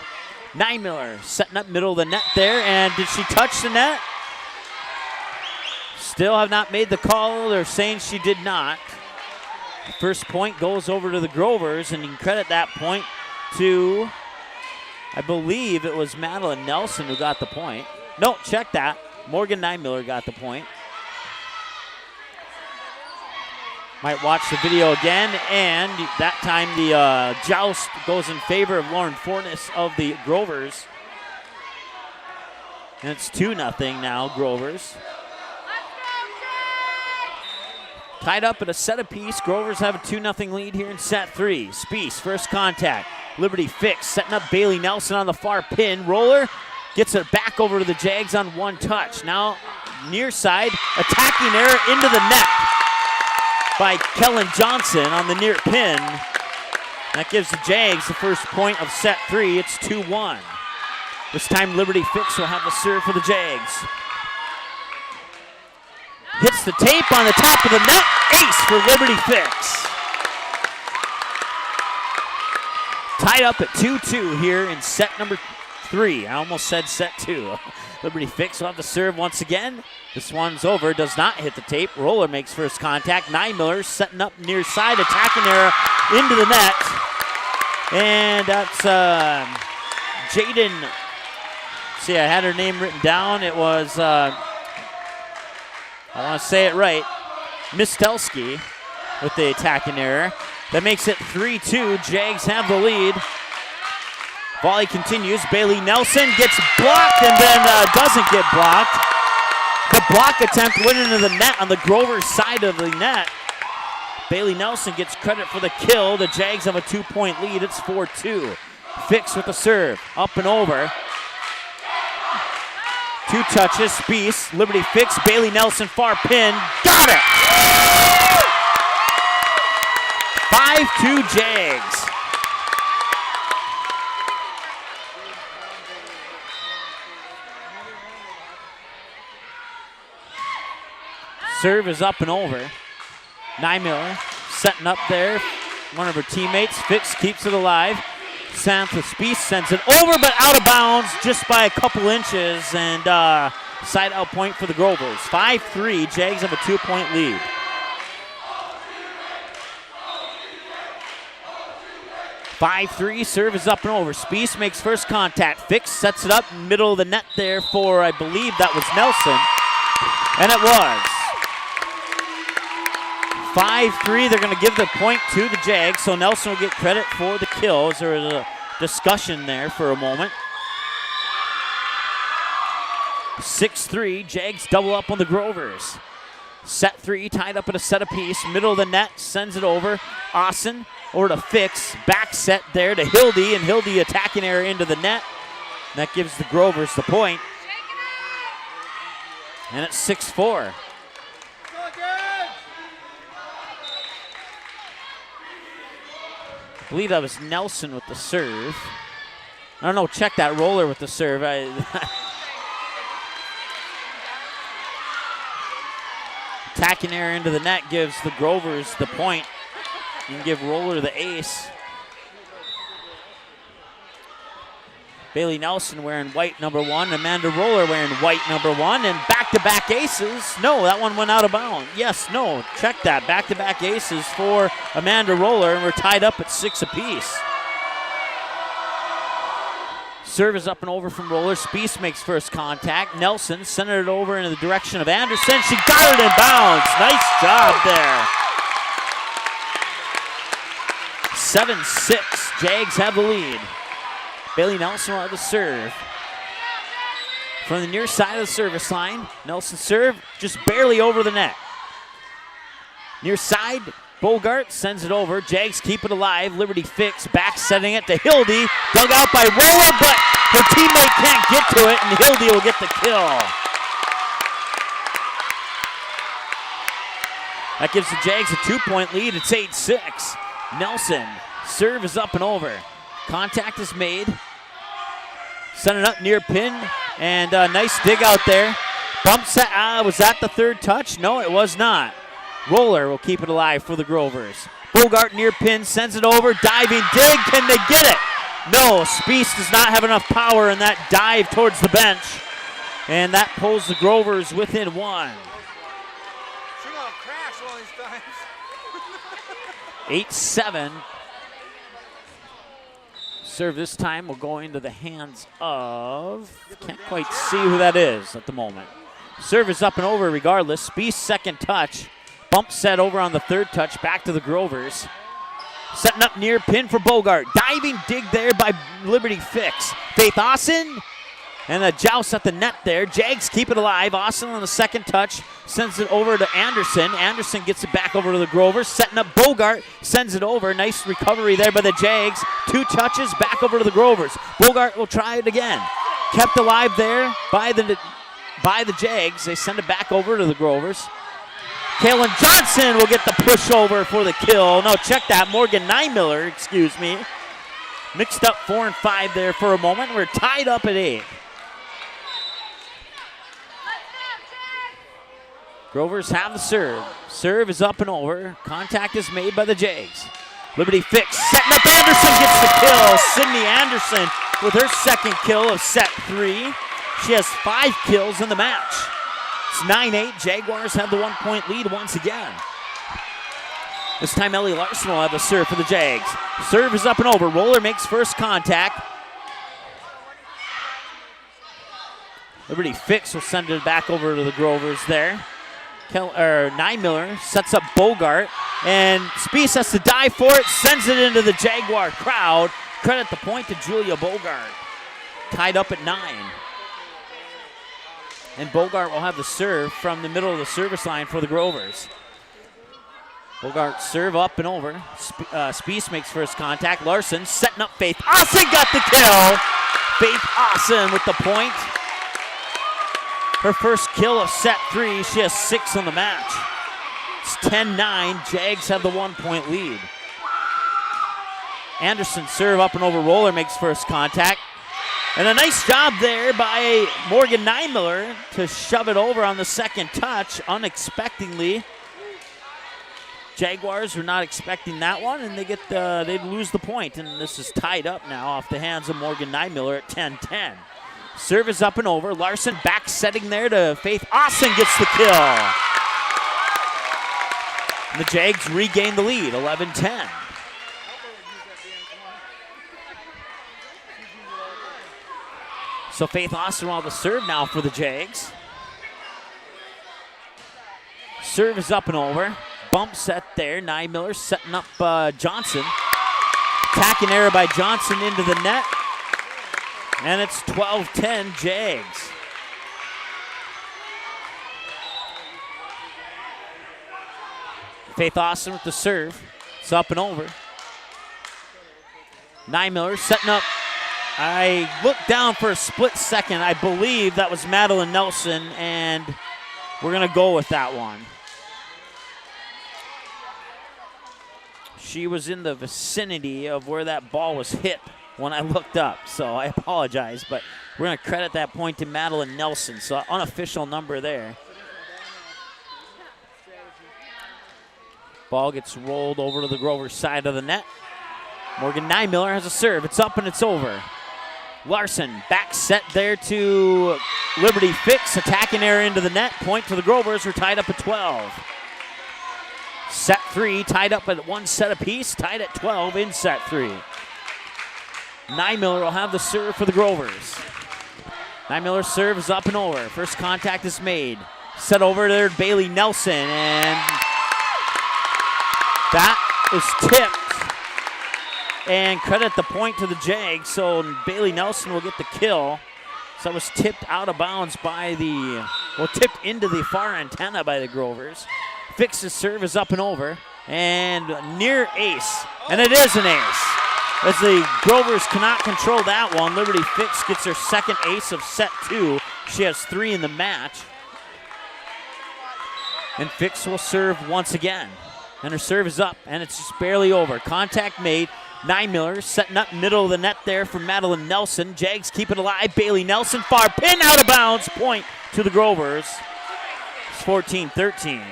Nymiller setting up middle of the net there, and did she touch the net? Still have not made the call. They're saying she did not. First point goes over to the Grovers, and you can credit that point to, I believe it was Madeline Nelson who got the point. No, check that. Morgan Nymiller got the point. Might watch the video again, and that time the joust goes in favor of Lauren Fornes of the Grovers. And it's 2-0 now, Grovers. Tied up at a set apiece. Grovers have a 2-0 lead here in set 3. Spees, first contact. Liberty Fix, setting up Bailey Nelson on the far pin. Roller gets it back over to the Jags on 1 touch. Now near side, attacking error into the net by Kellen Johnson on the near pin. That gives the Jags the first point of set 3. It's 2-1. This time Liberty Fix will have the serve for the Jags. Hits the tape on the top of the net. Ace for Liberty Fix. Tied up at 2-2 here in set number 3. I almost said set 2. Liberty Fix will have to serve once again. This one's over, does not hit the tape. Roller makes first contact. Miller setting up near side, attacking there into the net. And that's Jaden. See, I had her name written down. It was, I want to say it right, Mistelski with the attacking error. That makes it 3-2. Jags have the lead. Volley continues. Bailey Nelson gets blocked and then doesn't get blocked. The block attempt went into the net on the Grover side of the net. Bailey Nelson gets credit for the kill. The Jags have a 2-point lead. It's 4-2. Fix with the serve. Up and over. 2 touches. Spiess. Liberty Fix. Bailey Nelson far pin. Got it! 5-2 Jags. Serve is up and over. Miller setting up there. One of her teammates. Fix keeps it alive. Samantha Spiess sends it over, but out of bounds just by a couple inches. And side out point for the Grovers. 5-3. Jags have a 2-point lead. Serve is up and over. Spiess makes first contact. Fix sets it up middle of the net there for, I believe that was Nelson. And it was. 5-3, they're going to give the point to the Jags, so Nelson will get credit for the kills. There was a discussion there for a moment. 6-3, Jags double up on the Grovers. Set 3, tied up at a set apiece. Middle of the net, sends it over. Austin over to Fix. Back set there to Hildy, and Hildy attacking error into the net. That gives the Grovers the point. And it's 6-4. I believe that was Nelson with the serve. I don't know, check that. Roller with the serve. Attacking error into the net gives the Grovers the point. You can give Roller the ace. Bailey Nelson wearing white number 1. Amanda Roller wearing white number 1. And back-to-back aces. No, that one went out of bounds. Yes, no, check that. Back-to-back aces for Amanda Roller, and we're tied up at 6 apiece. Serve is up and over from Roller. Spiess makes first contact. Nelson centered it over in the direction of Anderson. She got it in bounds. Nice job there. 7-6. Jags have the lead. Bailey Nelson on the serve. From the near side of the service line, Nelson serve just barely over the net. Near side, Bogart sends it over. Jags keep it alive. Liberty Fix back setting it to Hildy. Dug out by Roller, but her teammate can't get to it, and Hildy will get the kill. That gives the Jags a 2-point lead. It's 8-6. Nelson, serve is up and over. Contact is made. Send it up near pin, and a nice dig out there. Bump set, was that the third touch? No, it was not. Roller will keep it alive for the Grovers. Bogart near pin, sends it over, diving dig, can they get it? No, Spiess does not have enough power in that dive towards the bench, and that pulls the Grovers within 1. She's gonna crash one of these times. 8-7. Serve this time will go into the hands of, can't quite see who that is at the moment. Serve is up and over regardless. Spiess second touch. Bump set over on the third touch, back to the Grovers. Setting up near pin for Bogart. Diving dig there by Liberty Fix. Faith Austin, and a joust at the net there. Jags keep it alive. Austin on the second touch sends it over to Anderson. Anderson gets it back over to the Grovers. Setting up Bogart, sends it over. Nice recovery there by the Jags. 2 touches, back over to the Grovers. Bogart will try it again. Kept alive there by the Jags. They send it back over to the Grovers. Kaylin Johnson will get the push over for the kill. No, check that. Morgan Miller, excuse me. Mixed up 4 and 5 there for a moment. We're tied up at 8. Grovers have the serve. Serve is up and over. Contact is made by the Jags. Liberty Fix setting up. Anderson gets the kill. Sydney Anderson with her second kill of set 3. She has 5 kills in the match. It's 9-8. Jaguars have the 1-point lead once again. This time Ellie Larson will have the serve for the Jags. Serve is up and over. Roller makes first contact. Liberty Fix will send it back over to the Grovers there. Nymiller sets up Bogart, and Spiess has to dive for it, sends it into the Jaguar crowd. Credit the point to Julia Bogart. Tied up at 9. And Bogart will have the serve from the middle of the service line for the Grovers. Bogart serve up and over. Spiess makes first contact. Larson setting up Faith Austin, got the kill. Faith Austin with the point. Her first kill of set 3. She has 6 on the match. It's 10-9. Jags have the 1-point lead. Anderson serve up and over. Roller makes first contact. And a nice job there by Morgan Nymiller to shove it over on the second touch unexpectedly. Jaguars were not expecting that one, and they lose the point. And this is tied up now off the hands of Morgan Nymiller at 10-10. Serve is up and over. Larson back setting there to Faith Austin gets the kill. And the Jags regain the lead, 11-10. So Faith Austin will have the serve now for the Jags. Serve is up and over. Bump set there. Nymiller setting up Johnson. Attacking error by Johnson into the net. And it's 12-10 Jags. Faith Austin with the serve. It's up and over. Nymiller setting up. I looked down for a split second. I believe that was Madeline Nelson, and we're going to go with that one. She was in the vicinity of where that ball was hit when I looked up, so I apologize, but we're going to credit that point to Madeline Nelson, so unofficial number there. Ball gets rolled over to the Grover side of the net. Morgan Nymiller has a serve. It's up and it's over. Larson back set there to Liberty Fix, attacking error into the net. Point to the Grovers. We're tied up at 12. Set 3 tied up at 1 set apiece, tied at 12 in set 3. Nymiller will have the serve for the Grovers. Nymiller's serve is up and over. First contact is made. Set over there to Bailey Nelson, and that is tipped. And credit the point to the Jags, so Bailey Nelson will get the kill. So it was tipped out of bounds by tipped into the far antenna by the Grovers. Fix's serve is up and over, and near ace, and it is an ace. As the Grovers cannot control that one, Liberty Fix gets her second ace of set 2. She has 3 in the match. And Fix will serve once again. And her serve is up, and it's just barely over. Contact made. Nymiller setting up middle of the net there for Madeline Nelson. Jags keep it alive. Bailey Nelson, far pin, out of bounds. Point to the Grovers. It's 14-13.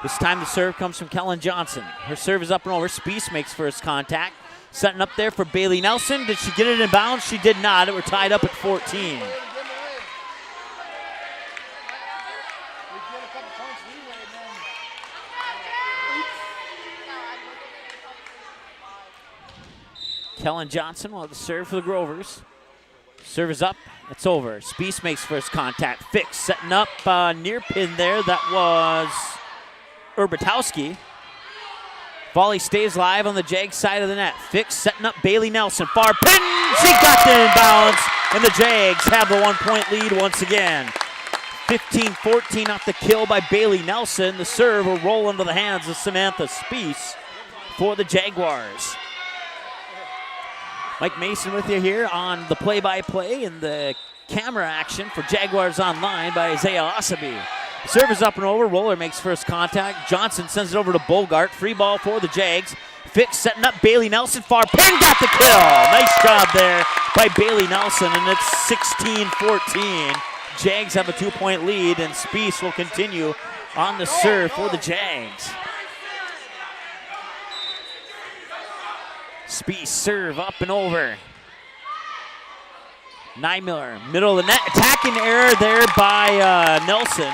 This time the serve comes from Kellen Johnson. Her serve is up and over. Spiess makes first contact. Setting up there for Bailey Nelson. Did she get it in bounds? She did not. We're tied up at 14. Kellen Johnson will have the serve for the Grovers. Serve is up. It's over. Spiess makes first contact. Fix setting up near pin there. That was Urbitowski. Volley stays live on the Jag side of the net. Fix setting up Bailey Nelson. Far pin. She got there in bounds. And the Jags have the 1-point lead once again. 15-14 off the kill by Bailey Nelson. The serve will roll into the hands of Samantha Spiess for the Jaguars. Mike Mason with you here on the play-by-play and the camera action for Jaguars Online by Isaiah Osaby. Serve is up and over. Roller makes first contact. Johnson sends it over to Bogart. Free ball for the Jags. Fix setting up Bailey Nelson. Far pin, got the kill. Nice job there by Bailey Nelson, and it's 16-14. Jags have a 2-point lead, and Spies will continue on the serve for the Jags. Spies serve up and over. Niemiller, middle of the net, attacking error there by Nelson.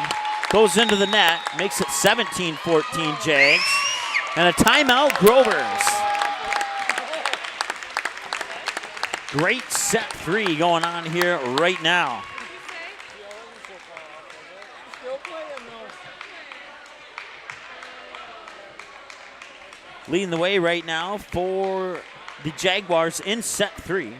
Goes into the net, makes it 17-14 Jags. And a timeout, Grovers. Great set 3 going on here right now. Leading the way right now for the Jaguars in set 3.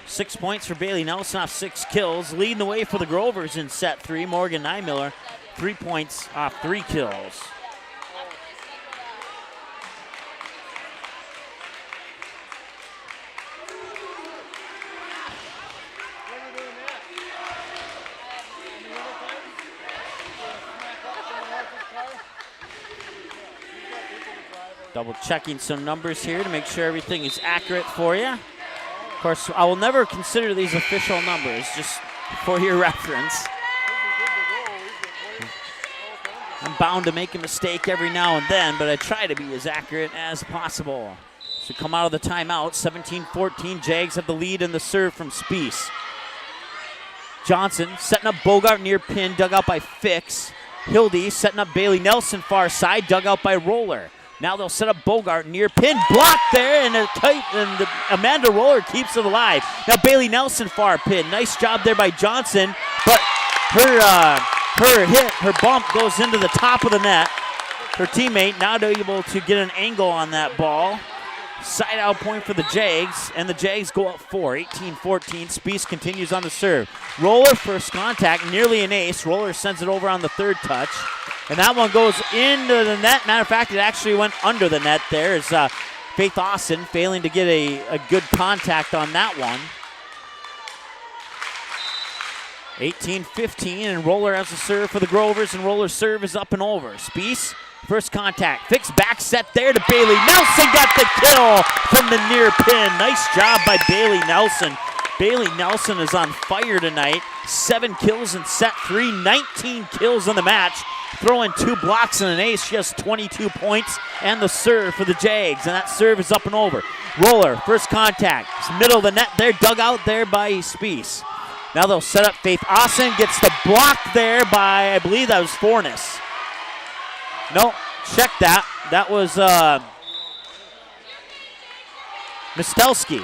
6 points for Bailey Nelson off 6 kills. Leading the way for the Grovers in set 3. Morgan Niemiller, 3 points off 3 kills. Double checking some numbers here to make sure everything is accurate for you. Of course, I will never consider these official numbers, just for your reference. I'm bound to make a mistake every now and then, but I try to be as accurate as possible. So come out of the timeout, 17-14. Jags have the lead in the serve from Spies. Johnson setting up Bogart near pin, dug out by Fix. Hildy setting up Bailey Nelson far side, dug out by Roller. Now they'll set up Bogart near pin, blocked there, and Amanda Roller keeps it alive. Now Bailey Nelson far pin, nice job there by Johnson, but her bump goes into the top of the net. Her teammate not able to get an angle on that ball. Side out point for the Jags, and the Jags go up 4, 18-14. Spies continues on the serve. Roller first contact, nearly an ace. Roller sends it over on the third touch. And that one goes into the net. Matter of fact, it actually went under the net there. As Faith Austin failing to get a good contact on that one. 18-15, and Roller has a serve for the Grovers, and Roller's serve is up and over. Spies, first contact. Fix back set there to Bailey. Nelson got the kill from the near pin. Nice job by Bailey Nelson. Bailey Nelson is on fire tonight. 7 kills in set 3, 19 kills in the match. Throwing 2 blocks and an ace. She has 22 points and the serve for the Jags, and that serve is up and over. Roller, first contact. It's middle of the net there, dug out there by Spies. Now they'll set up Faith Austin, gets the block there by, I believe that was Fornes. No, check that. That was Mistelski.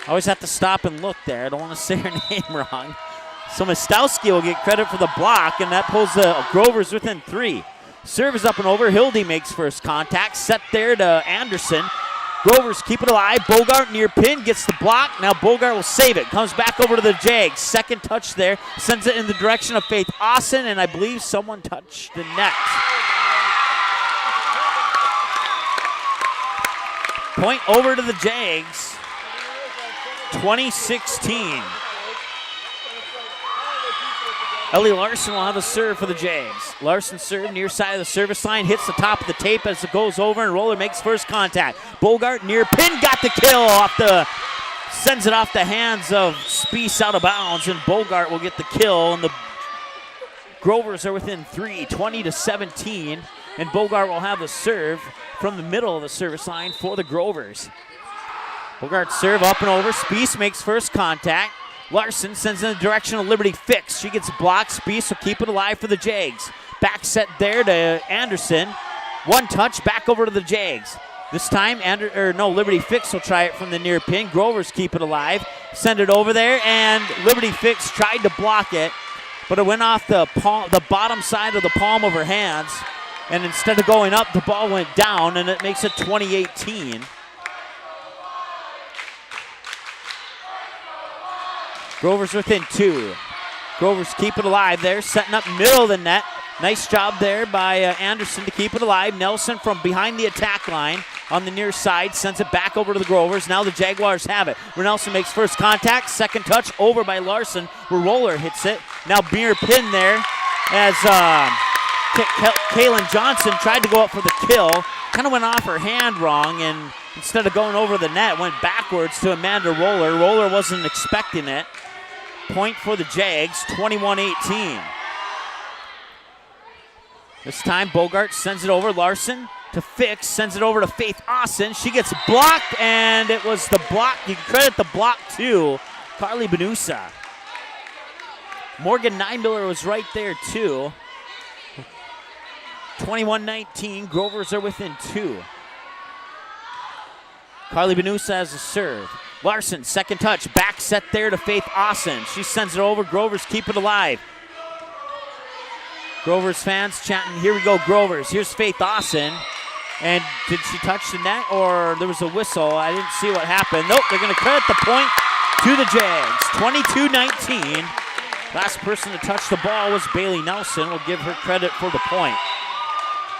I always have to stop and look there. I don't want to say her name wrong. So Mistelski will get credit for the block, and that pulls the Grovers within 3. Serve is up and over. Hildy makes first contact. Set there to Anderson. Grovers keep it alive. Bogart near pin, gets the block. Now Bogart will save it. Comes back over to the Jags. Second touch there. Sends it in the direction of Faith Austin, and I believe someone touched the net. Point over to the Jags. 2016. Ellie Larson will have a serve for the Jags. Larson serve near side of the service line, hits the top of the tape as it goes over, and Roller makes first contact. Bogart near pin, got the kill sends it off the hands of Spies out of bounds, and Bogart will get the kill, and the Grovers are within 3, 20-17, and Bogart will have the serve from the middle of the service line for the Grovers. Bogart serve up and over. Spies makes first contact. Larson sends in the direction of Liberty Fix. She gets blocked. Spies will keep it alive for the Jags. Back set there to Anderson. One touch, back over to the Jags. This time, Liberty Fix will try it from the near pin. Grovers keep it alive. Send it over there, and Liberty Fix tried to block it, but it went off the bottom side of the palm of her hands, and instead of going up, the ball went down, and it makes it 20-18. Grovers within 2. Grovers keep it alive there, setting up middle of the net. Nice job there by Anderson to keep it alive. Nelson from behind the attack line on the near side sends it back over to the Grovers. Now the Jaguars have it. Where Nelson makes first contact, second touch over by Larson, where Roller hits it. Now near pin there as Kaylin Johnson tried to go up for the kill. Kind of went off her hand wrong, and instead of going over the net, went backwards to Amanda Roller. Roller wasn't expecting it. Point for the Jags, 21-18. This time Bogart sends it over. Larson to Fix, sends it over to Faith Austin. She gets blocked, and it was the block. You can credit the block to Carly Benusa. Morgan Neinmiller was right there too. 21-19, Grovers are within 2. Carly Benusa has a serve. Larson, second touch, back set there to Faith Austin. She sends it over, Grovers keep it alive. Grovers fans chanting, here we go, Grovers. Here's Faith Austin. And did she touch the net, or there was a whistle? I didn't see what happened. Nope, they're going to credit the point to the Jags. 22-19. Last person to touch the ball was Bailey Nelson. We'll give her credit for the point.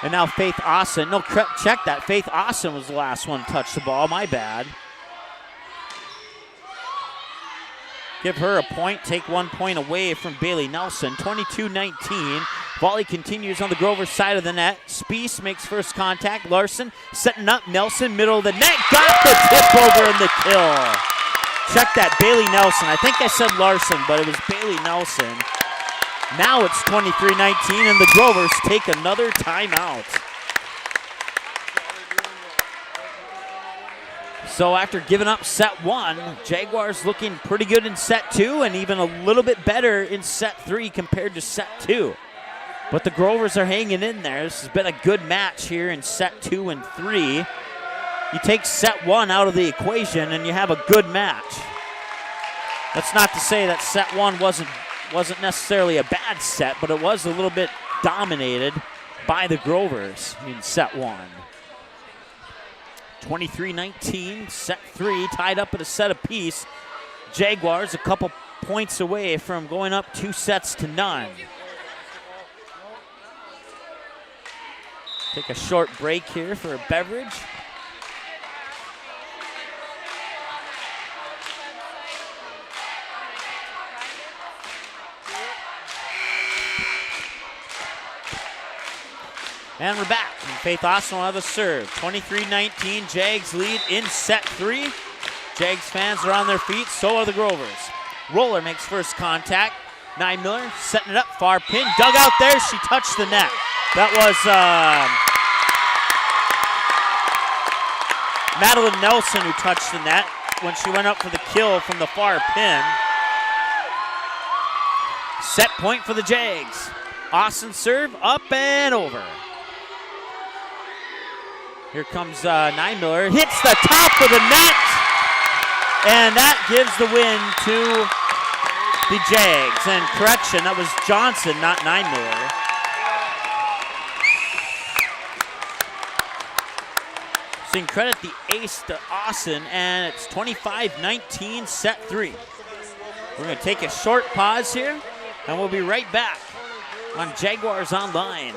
And now Faith Austin. No, check that. Faith Austin was the last one to touch the ball. My bad. Give her a point. Take 1 point away from Bailey Nelson. 22-19. Volley continues on the Grover side of the net. Spees makes first contact. Larson setting up. Nelson, middle of the net. Got the tip over in the kill. Check that. Bailey Nelson. I think I said Larson, but it was Bailey Nelson. Now it's 23-19, and the Grovers take another timeout. So after giving up set 1, Jaguars looking pretty good in set 2 and even a little bit better in set 3 compared to set 2. But the Grovers are hanging in there. This has been a good match here in set 2 and 3. You take set 1 out of the equation and you have a good match. That's not to say that set 1 wasn't necessarily a bad set, but it was a little bit dominated by the Grovers in set 1. 23-19, set 3, tied up at a set apiece. Jaguars a couple points away from going up 2-0. Take a short break here for a beverage. And we're back. And Faith Austin will have a serve. 23-19, Jags lead in set 3. Jags fans are on their feet, so are the Grovers. Roller makes first contact. Neinmiller setting it up, far pin, dug out there, she touched the net. That was Madeline Nelson who touched the net when she went up for the kill from the far pin. Set point for the Jags. Austin serve, up and over. Here comes Neinmiller, hits the top of the net, and that gives the win to the Jags. And correction, that was Johnson, not Neinmiller. So you can credit the ace to Austin, and it's 25-19, set 3. We're going to take a short pause here, and we'll be right back on Jaguars Online.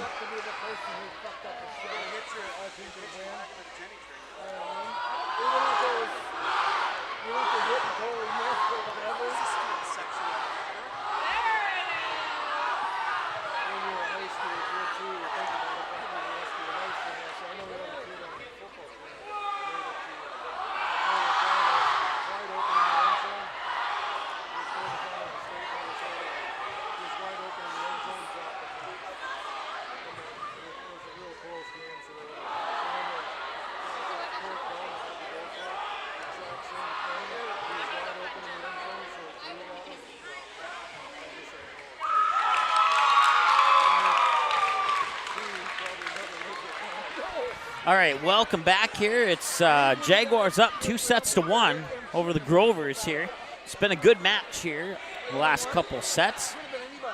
All right, welcome back here. It's Jaguars up 2-1 over the Grovers here. It's been a good match here the last couple sets.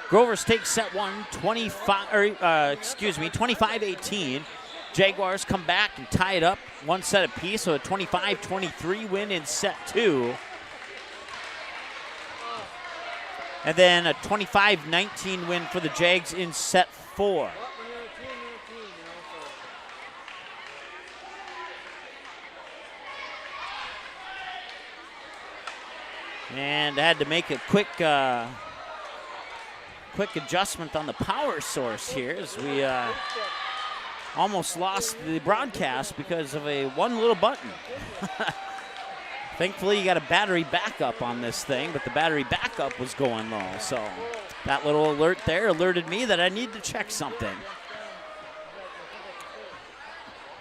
Grovers take set 1, 25-18. Jaguars come back and tie it up one set apiece, so a 25-23 win in set 2. And then a 25-19 win for the Jags in set 4. And I had to make a quick adjustment on the power source here as we almost lost the broadcast because of one little button. Thankfully, you got a battery backup on this thing, but the battery backup was going low. So that little alert there alerted me that I need to check something.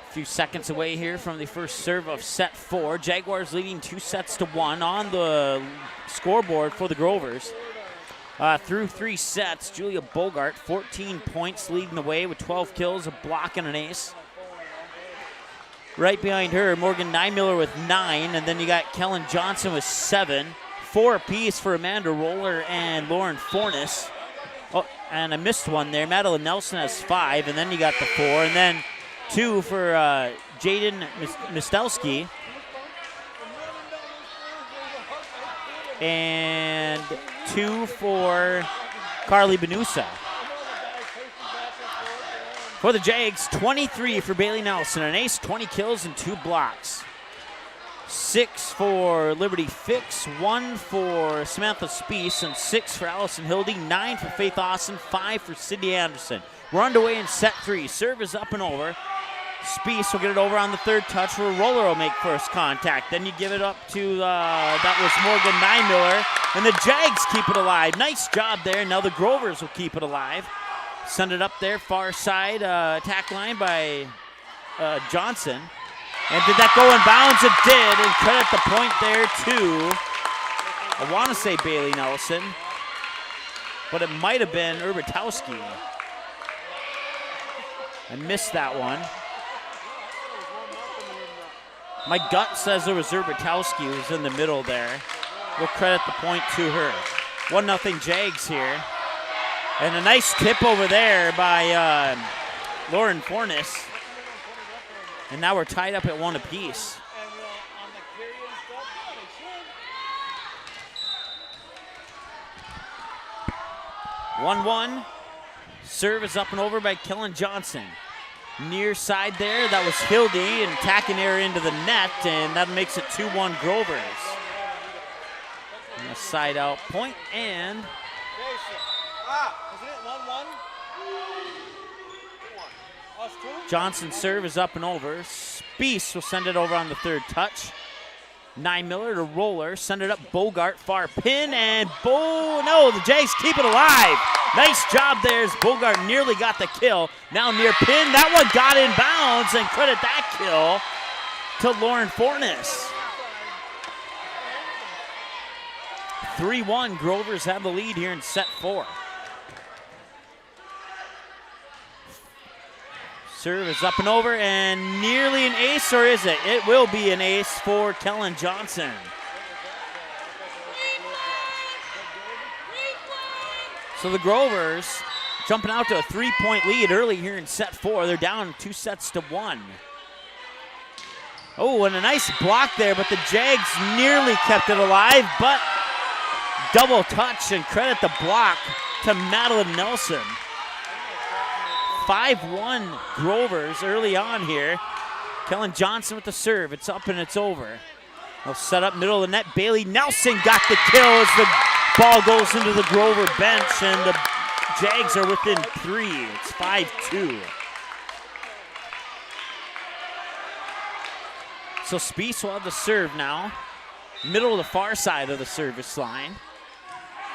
A few seconds away here from the first serve of set 4. Jaguars leading 2-1 on the scoreboard for the Grovers. Through 3 sets, Julia Bogart, 14 points, leading the way with 12 kills, a block, and an ace. Right behind her, Morgan Nymiller with 9, and then you got Kellen Johnson with 7. 4 apiece for Amanda Roller and Lauren Fornes. Oh, and I missed one there. Madeline Nelson has 5, and then you got the 4, and then 2 for Jaden Mistelski. And 2 for Carly Benusa. For the Jags, 23 for Bailey Nelson, an ace, 20 kills, and 2 blocks. 6 for Liberty Fix, 1 for Samantha Spees, and 6 for Allison Hildy, 9 for Faith Austin, 5 for Sydney Anderson. We're underway in set 3. Serve is up and over. Spees will get it over on the 3rd touch where Roller will make first contact. Then you give it up to, that was Morgan Nymiller, and the Jags keep it alive. Nice job there. Now the Grovers will keep it alive. Send it up there, far side attack line by Johnson. And did that go in bounds? It did, and credit the point there to, I want to say Bailey Nelson, but it might have been Urbitowski. I missed that one. My gut says it was Urbitowski who was in the middle there. We'll credit the point to her. 1-0 Jags here. And a nice tip over there by Lauren Fornes. And now we're tied up at 1 apiece. 1-1. Serve is up and over by Kellen Johnson. Near side there, that was Hildy, and tacking her into the net, and that makes it 2-1 Grovers. And a side out point, and Johnson's serve is up and over. Spees will send it over on the 3rd touch. Nymiller to Roller, send it up Bogart, far pin, and no, the Jags keep it alive. Nice job there as Bogart nearly got the kill. Now near pin, that one got in bounds, and credit that kill to Lauren Fornes. 3-1, Grovers have the lead here in set 4. Serve is up and over, and nearly an ace, or is it? It will be an ace for Kellen Johnson. So the Grovers jumping out to a 3-point lead early here in set 4. They're down 2-1. Oh, and a nice block there, but the Jags nearly kept it alive, but double touch, and credit the block to Madeline Nelson. 5-1 Grovers early on here. Kellen Johnson with the serve. It's up and it's over. They'll set up middle of the net. Bailey Nelson got the kill as the ball goes into the Grover bench, and the Jags are within 3. It's 5-2. So Spees will have the serve now. Middle of the far side of the service line.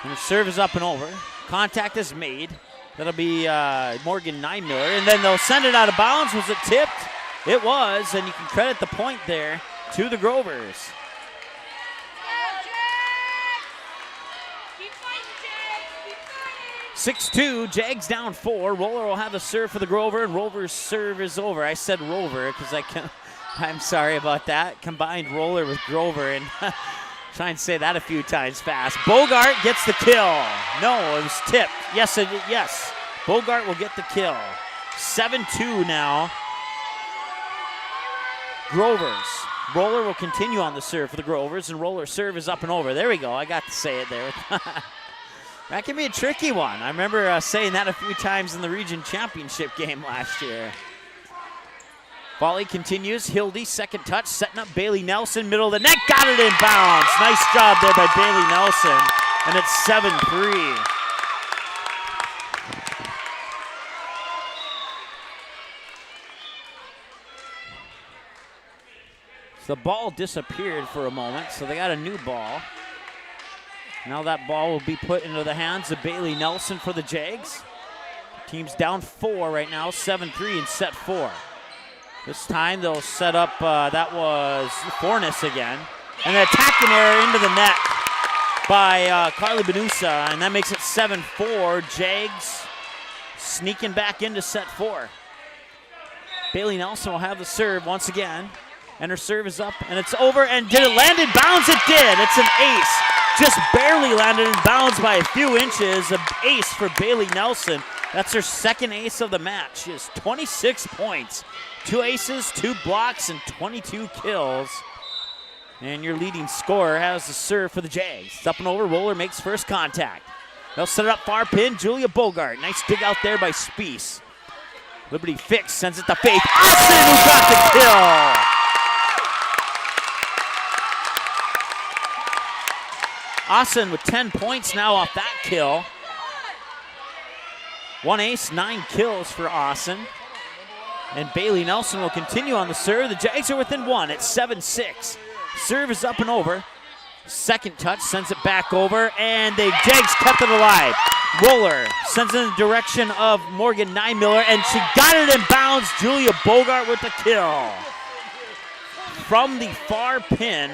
And the serve is up and over. Contact is made. That'll be Morgan Nymiller, and then they'll send it out of bounds. Was it tipped? It was, and you can credit the point there to the Grovers. 6-2, Jags down 4. Roller will have the serve for the Grover, and Rover's serve is over. I said Rover because I'm sorry about that. Combined Roller with Grover, and try and say that a few times fast. Bogart gets the kill. No, it was tipped. Yes. Bogart will get the kill. 7-2 now. Grovers. Roller will continue on the serve for the Grovers, and Roller's serve is up and over. There we go. I got to say it there. That can be a tricky one. I remember saying that a few times in the region championship game last year. Volley continues. Hildy, 2nd touch, setting up Bailey Nelson, middle of the net, got it in bounds. Nice job there by Bailey Nelson, and it's 7-3. So the ball disappeared for a moment, so they got a new ball. Now that ball will be put into the hands of Bailey Nelson for the Jags. Team's down 4 right now, 7-3 in set 4. This time they'll set up, that was Fornes again. And an attacking error into the net by Carly Benusa, and that makes it 7-4. Jags sneaking back into set 4. Bailey Nelson will have the serve once again. And her serve is up, and it's over, and did it land in bounds? It did. It's an ace. Just barely landed in bounds by a few inches. An ace for Bailey Nelson. That's her second ace of the match. She has 26 points. 2 aces, 2 blocks, and 22 kills. And your leading scorer has the serve for the Jags. It's up and over. Roller makes first contact. They'll set it up far pin. Julia Bogart. Nice dig out there by Spies. Liberty Fix sends it to Faith Austin, who got the kill. Austin with 10 points now off that kill. 1 ace, 9 kills for Austin. And Bailey Nelson will continue on the serve. The Jags are within 1 at 7-6. Serve is up and over. Second touch, sends it back over, and the Jags kept it alive. Roller sends it in the direction of Morgan Niemiller, and she got it in bounds. Julia Bogart with the kill. From the far pin,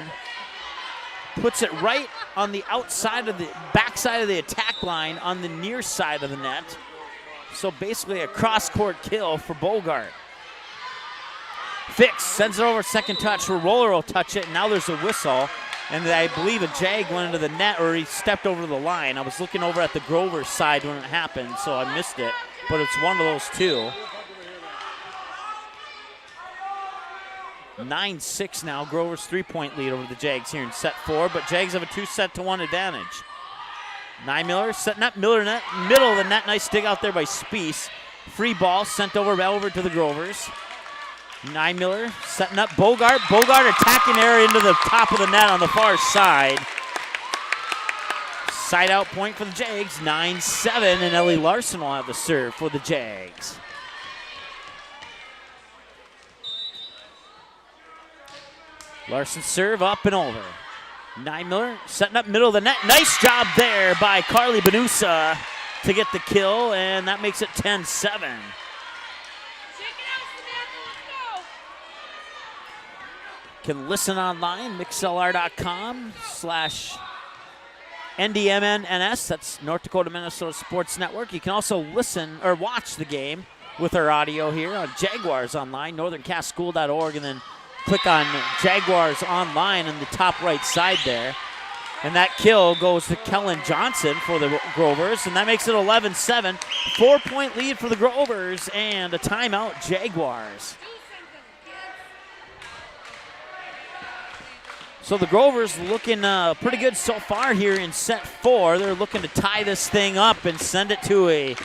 puts it right on the outside of the backside of the attack line on the near side of the net. So basically a cross-court kill for Bogart. Fix sends it over second touch where Roller will touch it. And now there's a whistle. And I believe a Jag went into the net or he stepped over the line. I was looking over at the Grover side when it happened, so I missed it. But it's one of those two. 9-6 now. Grover's 3-point lead over the Jags here in set 4, but Jags have a 2-1 advantage. Niemiller setting up middle of the net. Nice dig out there by Spies. Free ball sent over to the Grovers. Niemiller setting up Bogart. Bogart attacking area into the top of the net on the far side. Side out point for the Jags. 9-7, and Ellie Larson will have the serve for the Jags. Larson serve up and over. Niemiller setting up middle of the net. Nice job there by Carly Benusa to get the kill, and that makes it 10-7. Can listen online, mixlr.com/NDMNNS. That's North Dakota Minnesota Sports Network. You can also listen or watch the game with our audio here on Jaguars Online, northerncasschool.org, and then click on Jaguars Online in the top right side there. And that kill goes to Kellen Johnson for the Grovers, and that makes it 11-7. 4-point lead for the Grovers, and a timeout, Jaguars. So the Grovers looking pretty good so far here in set 4. They're looking to tie this thing up and send it to a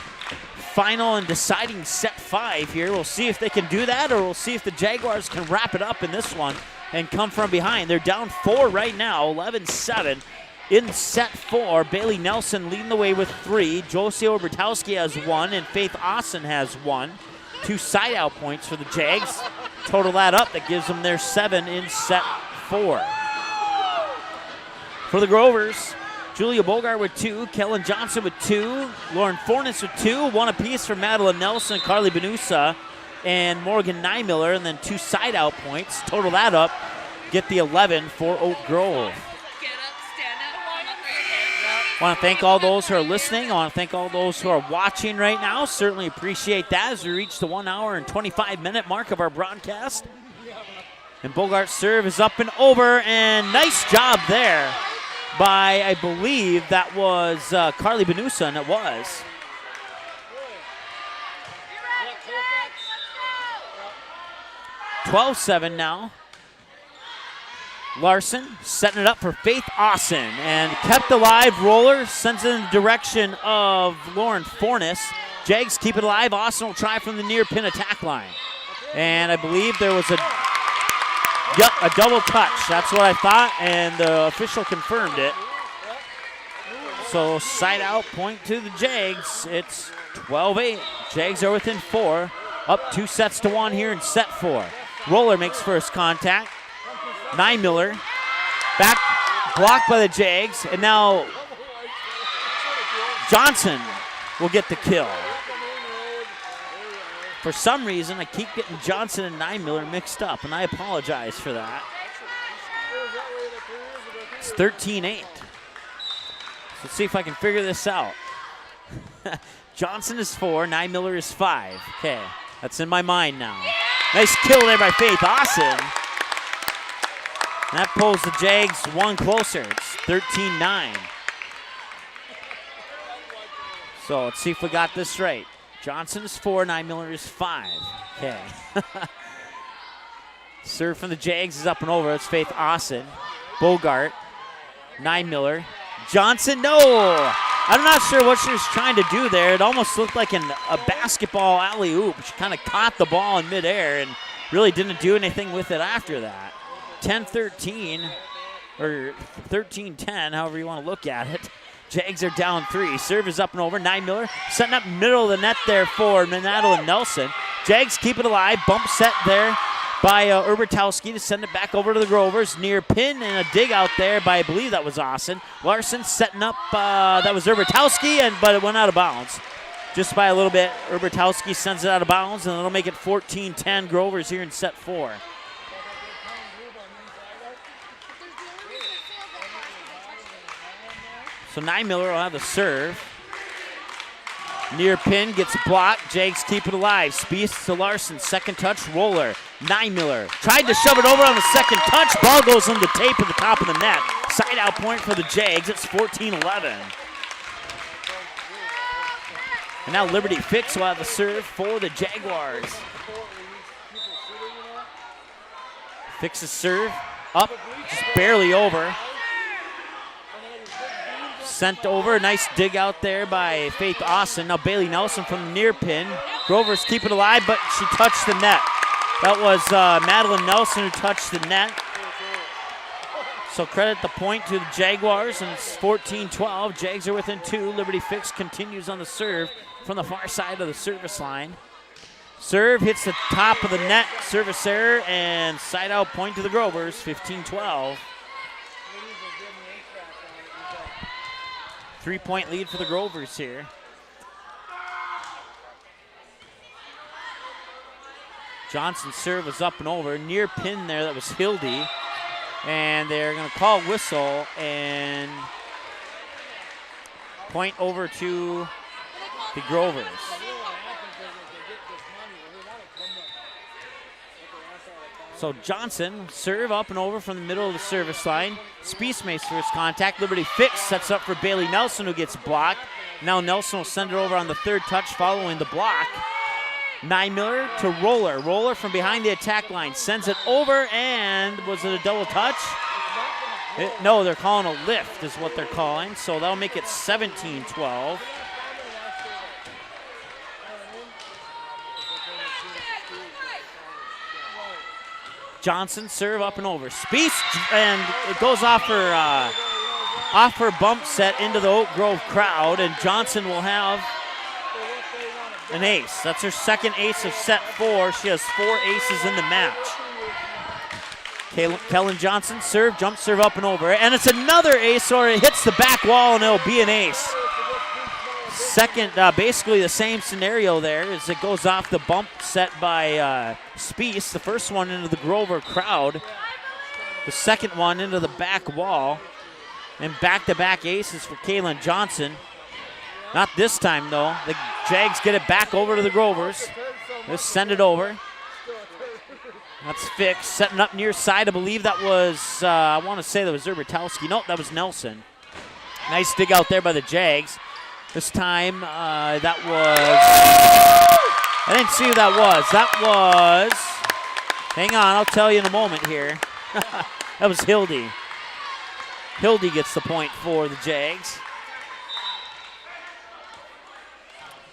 final and deciding set 5 here. We'll see if they can do that, or we'll see if the Jaguars can wrap it up in this one and come from behind. They're down 4 right now, 11-7 in set 4. Bailey Nelson leading the way with 3. Josie Obertowski has 1, and Faith Austin has 1. 2 side-out points for the Jags. Total that up, that gives them their 7 in set 4. For the Grovers, Julia Bogart with 2, Kellen Johnson with 2, Lauren Fornes with 2, 1 apiece for Madeline Nelson, Carly Benusa, and Morgan Niemiller, and then 2 side-out points. Total that up, get the 11 for Oak Grove. I want to thank all those who are listening. I want to thank all those who are watching right now. Certainly appreciate that as we reach the 1 hour and 25-minute mark of our broadcast. And Bogart's serve is up and over, and nice job there by, I believe that was Carly Benusa, and it was. (12-7) now. Larson setting it up for Faith Austin, and kept alive. Roller sends it in the direction of Lauren Fornes. Jags keep it alive. Austin will try from the near pin attack line. And I believe there was a double touch. That's what I thought, and the official confirmed it. So side out point to the Jags. It's 12-8. Jags are within 4. Up 2-1 here in set 4. Roller makes first contact. Miller. Back blocked by the Jags, and now Johnson will get the kill. For some reason, I keep getting Johnson and Miller mixed up, and I apologize for that. It's 13-8. Let's see if I can figure this out. Johnson is 4, Miller is 5. Okay, that's in my mind now. Nice kill there by Faith Austin. That pulls the Jags one closer. It's 13-9. So let's see if we got this right. Johnson is 4, Miller is 5. Okay. Serve from the Jags is up and over. It's Faith Austin. Bogart. Miller. Johnson, no! I'm not sure what she was trying to do there. It almost looked like a basketball alley-oop. She kind of caught the ball in midair and really didn't do anything with it after that. 10-13, or 13-10, however you want to look at it. Jags are down 3. Serve is up and over. Miller setting up middle of the net there for Madeline Nelson. Jags keep it alive. Bump set there by Urbatowski to send it back over to the Grovers. Near pin and a dig out there by, I believe that was Austin. Larson setting up, that was Urbatowski, but it went out of bounds. Just by a little bit, Urbatowski sends it out of bounds, and it'll make it 14-10 Grovers here in set 4. So Miller will have the serve. Near pin, gets blocked. Jags keep it alive. Spieth to Larson. Second touch, roller. Miller tried to shove it over on the second touch. Ball goes on the tape at the top of the net. Side out point for the Jags. It's 14-11. And now Liberty Fix will have the serve for the Jaguars. Fix's serve up, just barely over. Sent over, nice dig out there by Faith Austin. Now Bailey Nelson from the near pin. Grovers keep it alive, but she touched the net. That was Madeline Nelson who touched the net. So credit the point to the Jaguars, and it's 14-12. Jags are within 2. Liberty Fix continues on the serve from the far side of the service line. Serve hits the top of the net, service error, and side out point to the Grovers, 15-12. 3-point lead for the Grovers here. Johnson's serve was up and over. Near pin there, that was Hildy. And they're going to call whistle and point over to the Grovers. So Johnson, serve up and over from the middle of the service line. Spieth makes first contact. Liberty Fix sets up for Bailey Nelson, who gets blocked. Now Nelson will send it over on the third touch following the block. Miller to Roller. Roller from behind the attack line. Sends it over, and was it a double touch? No, they're calling a lift is what they're calling. So that'll make it 17-12. Johnson serve up and over. Spieth, and it goes off her bump set into the Oak Grove crowd, and Johnson will have an ace. That's her second ace of set 4. She has 4 aces in the match. Kellen Johnson serve, jump serve up and over, and it's another ace, or it hits the back wall and it'll be an ace. Second, basically the same scenario there as it goes off the bump set by Spieth. The first one into the Grover crowd. The second one into the back wall. And back-to-back aces for Kaylin Johnson. Not this time, though. The Jags get it back over to the Grovers. Let's send it over. That's Fix. Setting up near side. I believe that was, I want to say that was Urbatowski. Nope, that was Nelson. Nice dig out there by the Jags. This time, that was, I didn't see who that was. That was, hang on, I'll tell you in a moment here. That was Hildy. Hildy gets the point for the Jags.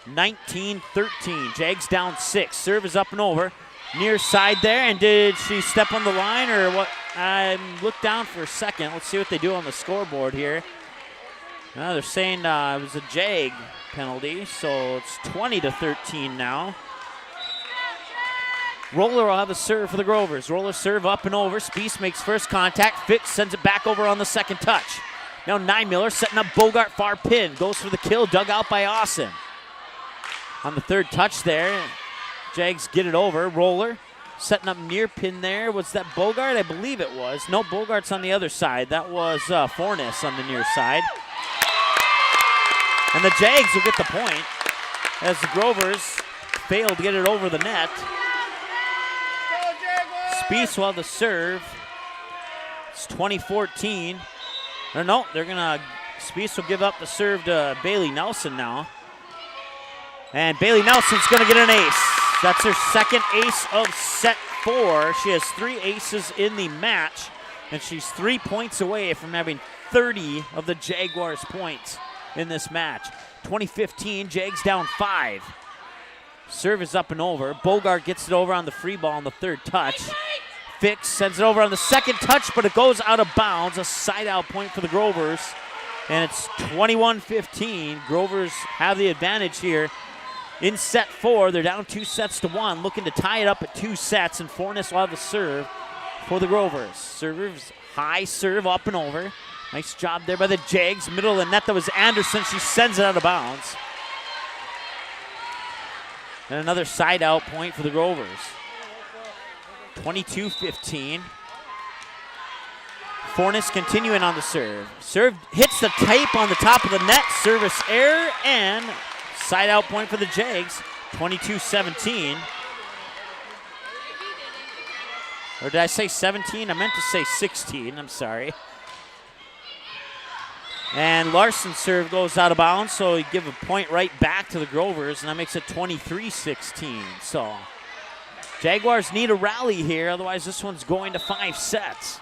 19-13, Jags down 6. Serve is up and over. Near side there, and did she step on the line or what? I looked down for a second. Let's see what they do on the scoreboard here. They're saying it was a Jag penalty, so it's 20-13 now. Roller will have the serve for the Grovers. Roller serve up and over. Spiess makes first contact. Fix sends it back over on the second touch. Now Nymiller setting up Bogart, far pin. Goes for the kill, dug out by Austin. On the third touch there, Jags get it over. Roller setting up near pin there. Was that Bogart? I believe it was. No, Bogart's on the other side. That was Fornes on the near side. And the Jags will get the point as the Grovers failed to get it over the net. Spiess will have the serve. It's 20-14. No, they're gonna. Spiess will give up the serve to Bailey Nelson now. And Bailey Nelson's gonna get an ace. That's her second ace of set 4. She has 3 aces in the match, and she's 3 points away from having 30 of the Jaguars' points in this match. 20-15, Jags down 5. Serve is up and over. Bogart gets it over on the free ball on the third touch. Fix sends it over on the second touch, but it goes out of bounds. A side-out point for the Grovers, and it's 21-15. Grovers have the advantage here. In set 4, they're down 2-1, looking to tie it up at 2 sets, and Fornes will have the serve for the Grovers. Serves high serve up and over. Nice job there by the Jags. Middle of the net, that was Anderson. She sends it out of bounds. And another side-out point for the Grovers. 22-15. Fornes continuing on the serve. Serve hits the tape on the top of the net. Service error and side-out point for the Jags. 22-17. Or did I say 17? I meant to say 16. I'm sorry. And Larson's serve goes out of bounds, so you give a point right back to the Grovers, and that makes it 23-16. So Jaguars need a rally here, otherwise this one's going to 5 sets.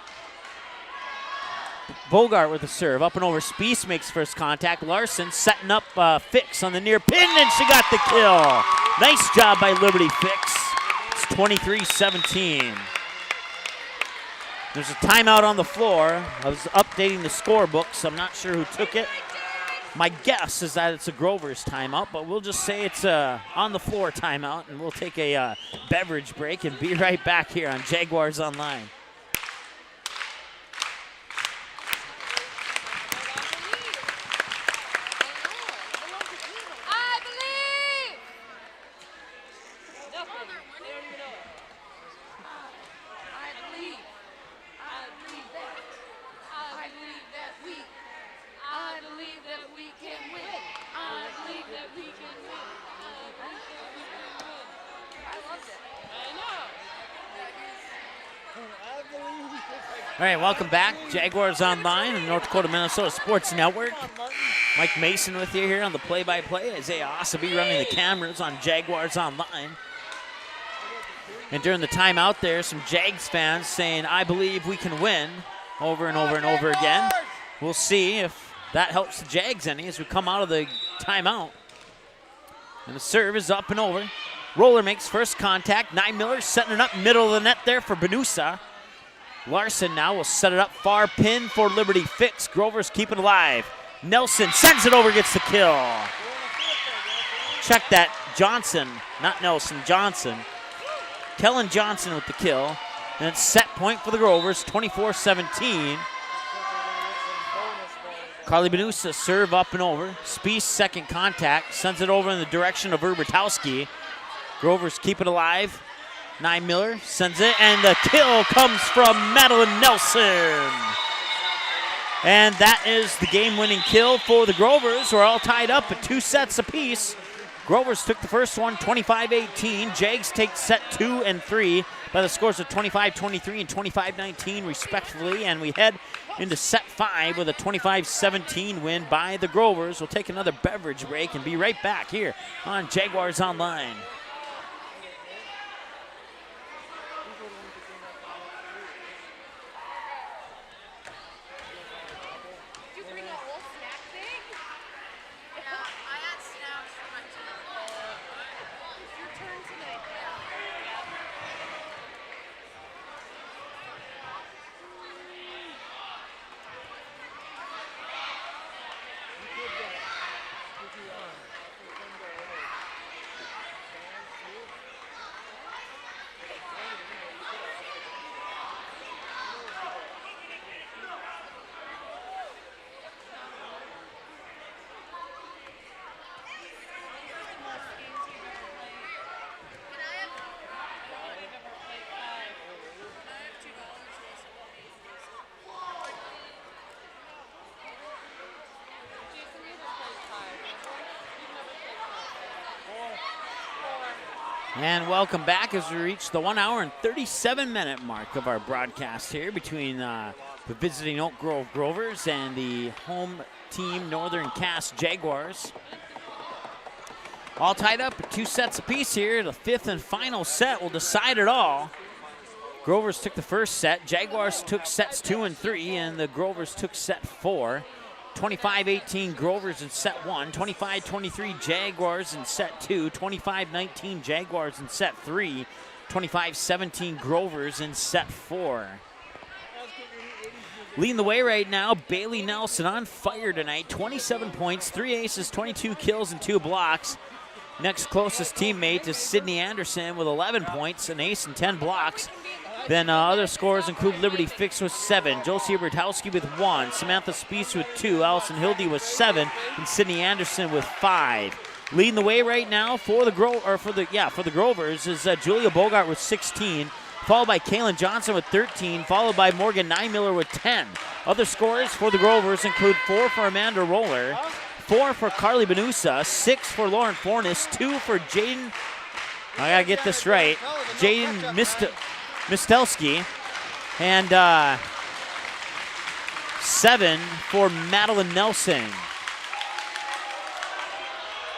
Bogart with the serve, up and over. Spiess makes first contact. Larson setting up Fix on the near pin, and she got the kill. Nice job by Liberty Fix. It's 23-17. There's a timeout on the floor. I was updating the scorebook, so I'm not sure who took it. My guess is that it's a Grovers timeout, but we'll just say it's a on-the-floor timeout, and we'll take a beverage break and be right back here on Jaguars Online. All right, welcome back. Jaguars Online and North Dakota, Minnesota Sports Network. Mike Mason with you here on the play-by-play. Isaiah Osaby running the cameras on Jaguars Online. And during the timeout there, some Jags fans saying, "I believe we can win," over and over and over again. We'll see if that helps the Jags any as we come out of the timeout. And the serve is up and over. Roller makes first contact. Nymiller setting it up middle of the net there for Benusa. Larson now will set it up far pin for Liberty Fix. Grovers keep it alive. Nelson sends it over, gets the kill. Check that. Johnson, not Nelson, Johnson. Kellen Johnson with the kill. And it's set point for the Grovers, 24-17. Carly Benusa serve up and over. Spiess second contact. Sends it over in the direction of Urbatowski. Grovers keep it alive. Nymiller sends it, and the kill comes from Madeline Nelson. And that is the game-winning kill for the Grovers. We're all tied up at 2 sets apiece. Grovers took the first one, 25-18. Jags take set 2 and 3 by the scores of 25-23 and 25-19 respectively. And we head into set 5 with a 25-17 win by the Grovers. We'll take another beverage break and be right back here on Jaguars Online. And welcome back as we reach the 1 hour and 37-minute mark of our broadcast here between the visiting Oak Grove Grovers and the home team Northern Cass Jaguars. All tied up at 2 sets apiece here. The 5th and final set will decide it all. Grovers took the first set. Jaguars took sets 2 and 3, and the Grovers took set 4. 25-18 Grovers in set 1, 25-23 Jaguars in set 2, 25-19 Jaguars in set 3, 25-17 Grovers in set 4. Leading the way right now, Bailey Nelson on fire tonight. 27 points, 3 aces, 22 kills, and 2 blocks. Next closest teammate is Sydney Anderson with 11 points, an ace and 10 blocks. Then other scores include Liberty Fix with 7, Josie Bertowski with 1, Samantha Spees with 2, Allison Hildy with 7, and Sydney Anderson with 5. Leading the way right now for the Grovers is Julia Bogart with 16, followed by Kaylin Johnson with 13, followed by Morgan Nymiller with 10. Other scores for the Grovers include 4 for Amanda Roller, 4 for Carly Benusa, 6 for Lauren Fornes, 2 for Jaden, I gotta get this right, Jaden Mistelski, and 7 for Madeline Nelson.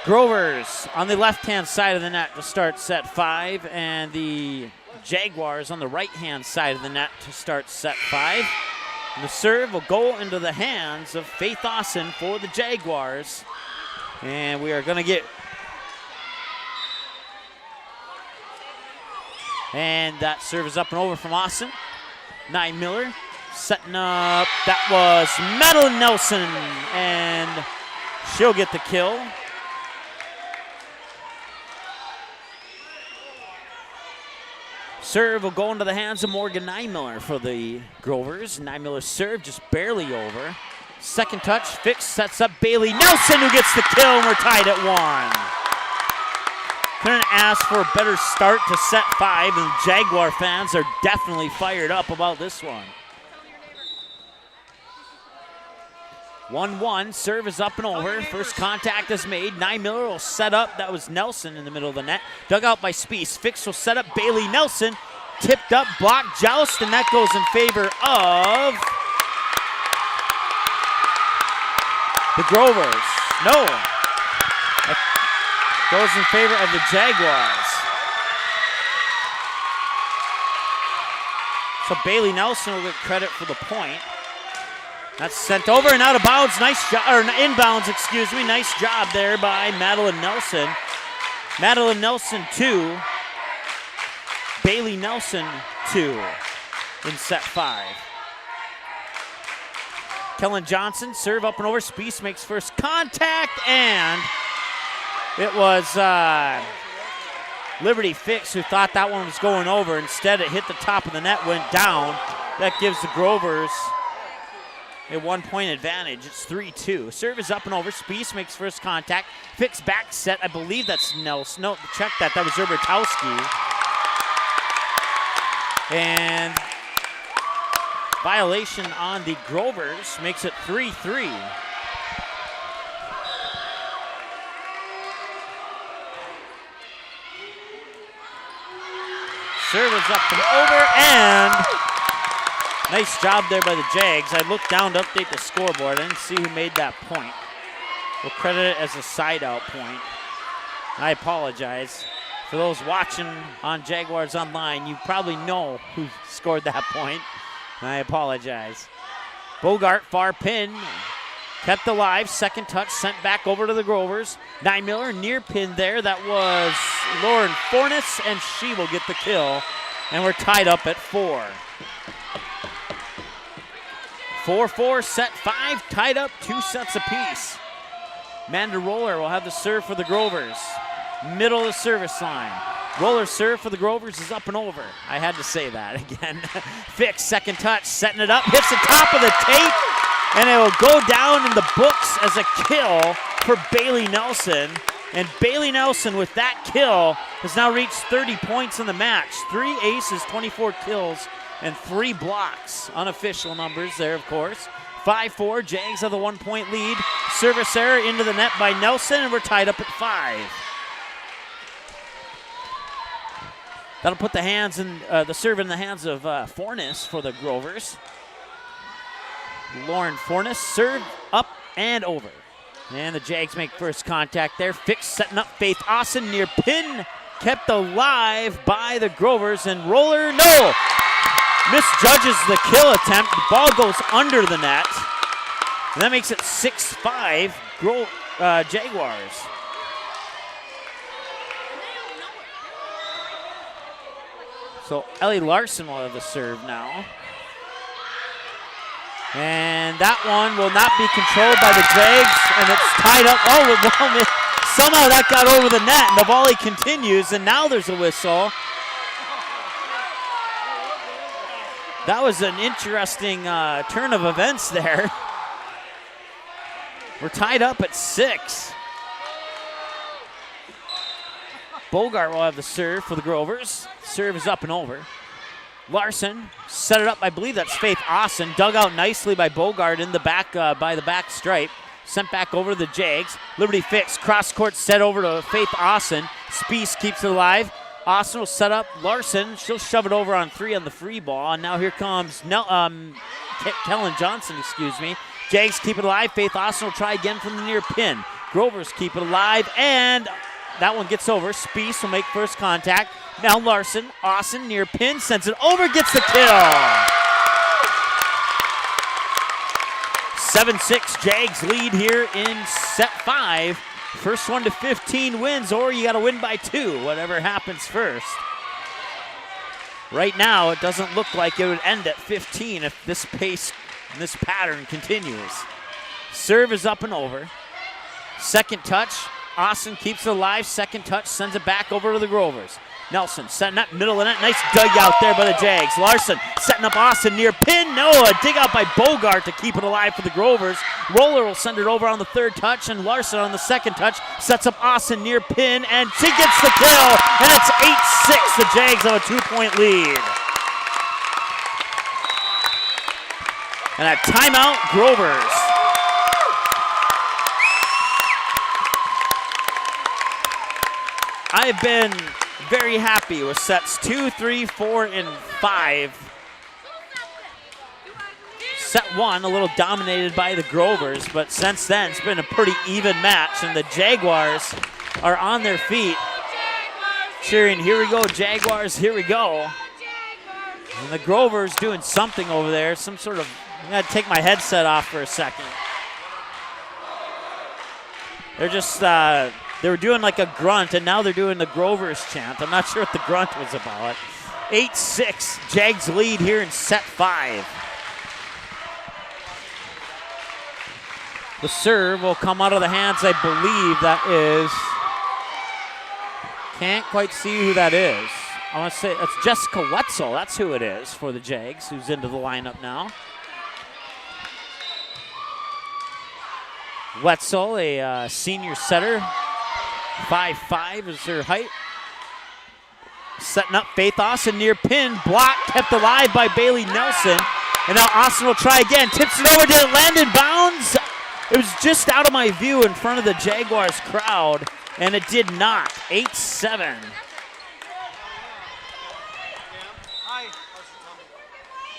Grovers on the left-hand side of the net to start set 5, and the Jaguars on the right-hand side of the net to start set 5. And the serve will go into the hands of Faith Austin for the Jaguars. And we are going to get... And that serve is up and over from Austin. Nymiller setting up. That was Madeline Nelson, and she'll get the kill. Serve will go into the hands of Morgan Nymiller for the Grovers. Nymiller's serve just barely over. Second touch, Fix sets up Bailey Nelson, who gets the kill, and we're tied at 1. Couldn't ask for a better start to set 5, and Jaguar fans are definitely fired up about this one. 1-1, serve is up and over. First contact is made. Nymiller will set up. That was Nelson in the middle of the net. Dug out by Spees. Fix will set up Bailey Nelson. Tipped up, blocked, joust, and that goes in favor of the Grovers. No. Goes in favor of the Jaguars. So Bailey Nelson will get credit for the point. That's sent over and out of bounds. Nice job, or inbounds, excuse me. Nice job there by Madeline Nelson. Madeline Nelson 2. Bailey Nelson 2 in set 5. Kellen Johnson, serve up and over. Spees makes first contact, and it was Liberty Fix who thought that one was going over. Instead, it hit the top of the net, went down. That gives the Grovers a 1-point advantage. It's 3-2. Serve is up and over. Spees makes first contact. Fix back set. I believe that's Nelson. No, check that. That was Zerbertowski. And violation on the Grovers makes it 3-3. Serve is up and over, and nice job there by the Jags. I looked down to update the scoreboard. I didn't see who made that point. We'll credit it as a side-out point. I apologize. For those watching on Jaguars Online, you probably know who scored that point. I apologize. Bogart, far pin, kept alive. Second touch, sent back over to the Grovers. Nymiller, near pin there. That was Lauren Fornes, and she will get the kill. And we're tied up at 4. 4-4, set 5, tied up 2 sets apiece. Amanda Roller will have the serve for the Grovers. Middle of the service line. Roller serve for the Grovers is up and over. I had to say that again. Fix, second touch, setting it up, hits the top of the tape, and it will go down in the books as a kill for Bailey Nelson. And Bailey Nelson, with that kill, has now reached 30 points in the match. 3 aces, 24 kills, and 3 blocks. Unofficial numbers there, of course. 5-4, Jags have the 1-point lead. Service error into the net by Nelson, and we're tied up at 5. That'll put the serve in the hands of Fornes for the Grovers. Lauren Fornes, serve up and over. And the Jags make first contact there. Fix setting up Faith Austin near pin. Kept alive by the Grovers, and roller, no! Misjudges the kill attempt. The ball goes under the net. And that makes it 6-5 Jaguars. So Ellie Larson will have the serve now. And that one will not be controlled by the Jags, and it's tied up. Oh, well, somehow that got over the net, and the volley continues, and now there's a whistle. That was an interesting turn of events there. We're tied up at 6. Bogart will have the serve for the Grovers. Serve is up and over. Larson set it up. I believe that's Faith Austin. Dug out nicely by Bogart in the back by the back stripe. Sent back over to the Jags. Liberty Fix. Cross court set over to Faith Austin. Speece keeps it alive. Austin will set up Larson. She'll shove it over on 3 on the free ball. And now here comes Kellen Johnson, Jags keep it alive. Faith Austin will try again from the near pin. Grovers keep it alive, and that one gets over. Speece will make first contact. Now Larson, Austin near pin, sends it over, gets the kill. 7-6 Jags lead here in set 5. First one to 15 wins, or you got to win by 2, whatever happens first. Right now, it doesn't look like it would end at 15 if this pace and this pattern continues. Serve is up and over. Second touch, Austin keeps it alive. Second touch, sends it back over to the Grovers. Nelson setting up middle of the net. Nice dugout there by the Jags. Larson setting up Austin near pin. No, a dig out by Bogart to keep it alive for the Grovers. Roller will send it over on the third touch, and Larson on the second touch sets up Austin near pin, and she gets the kill, and it's 8-6. The Jags have a 2-point lead. And a timeout, Grovers. I have been very happy with sets 2, 3, 4, and 5. Set 1 a little dominated by the Grovers, but since then it's been a pretty even match, and the Jaguars are on their feet cheering, here we go Jaguars, here we go. And the Grovers doing something over there, some sort of, I gotta take my headset off for a second. They're just, they were doing like a grunt, and now they're doing the Grovers chant. I'm not sure what the grunt was about. 8-6, Jags lead here in set 5. The serve will come out of the hands, I believe that is, can't quite see who that is. I want to say it's Jessica Wetzel, that's who it is for the Jags, who's into the lineup now. Wetzel, a senior setter. 5'5" is her height. Setting up Faith Austin near pin. Block kept alive by Bailey Nelson. And now Austin will try again. Tips it over. Did it land in bounds? It was just out of my view in front of the Jaguars crowd. And it did not. 8-7.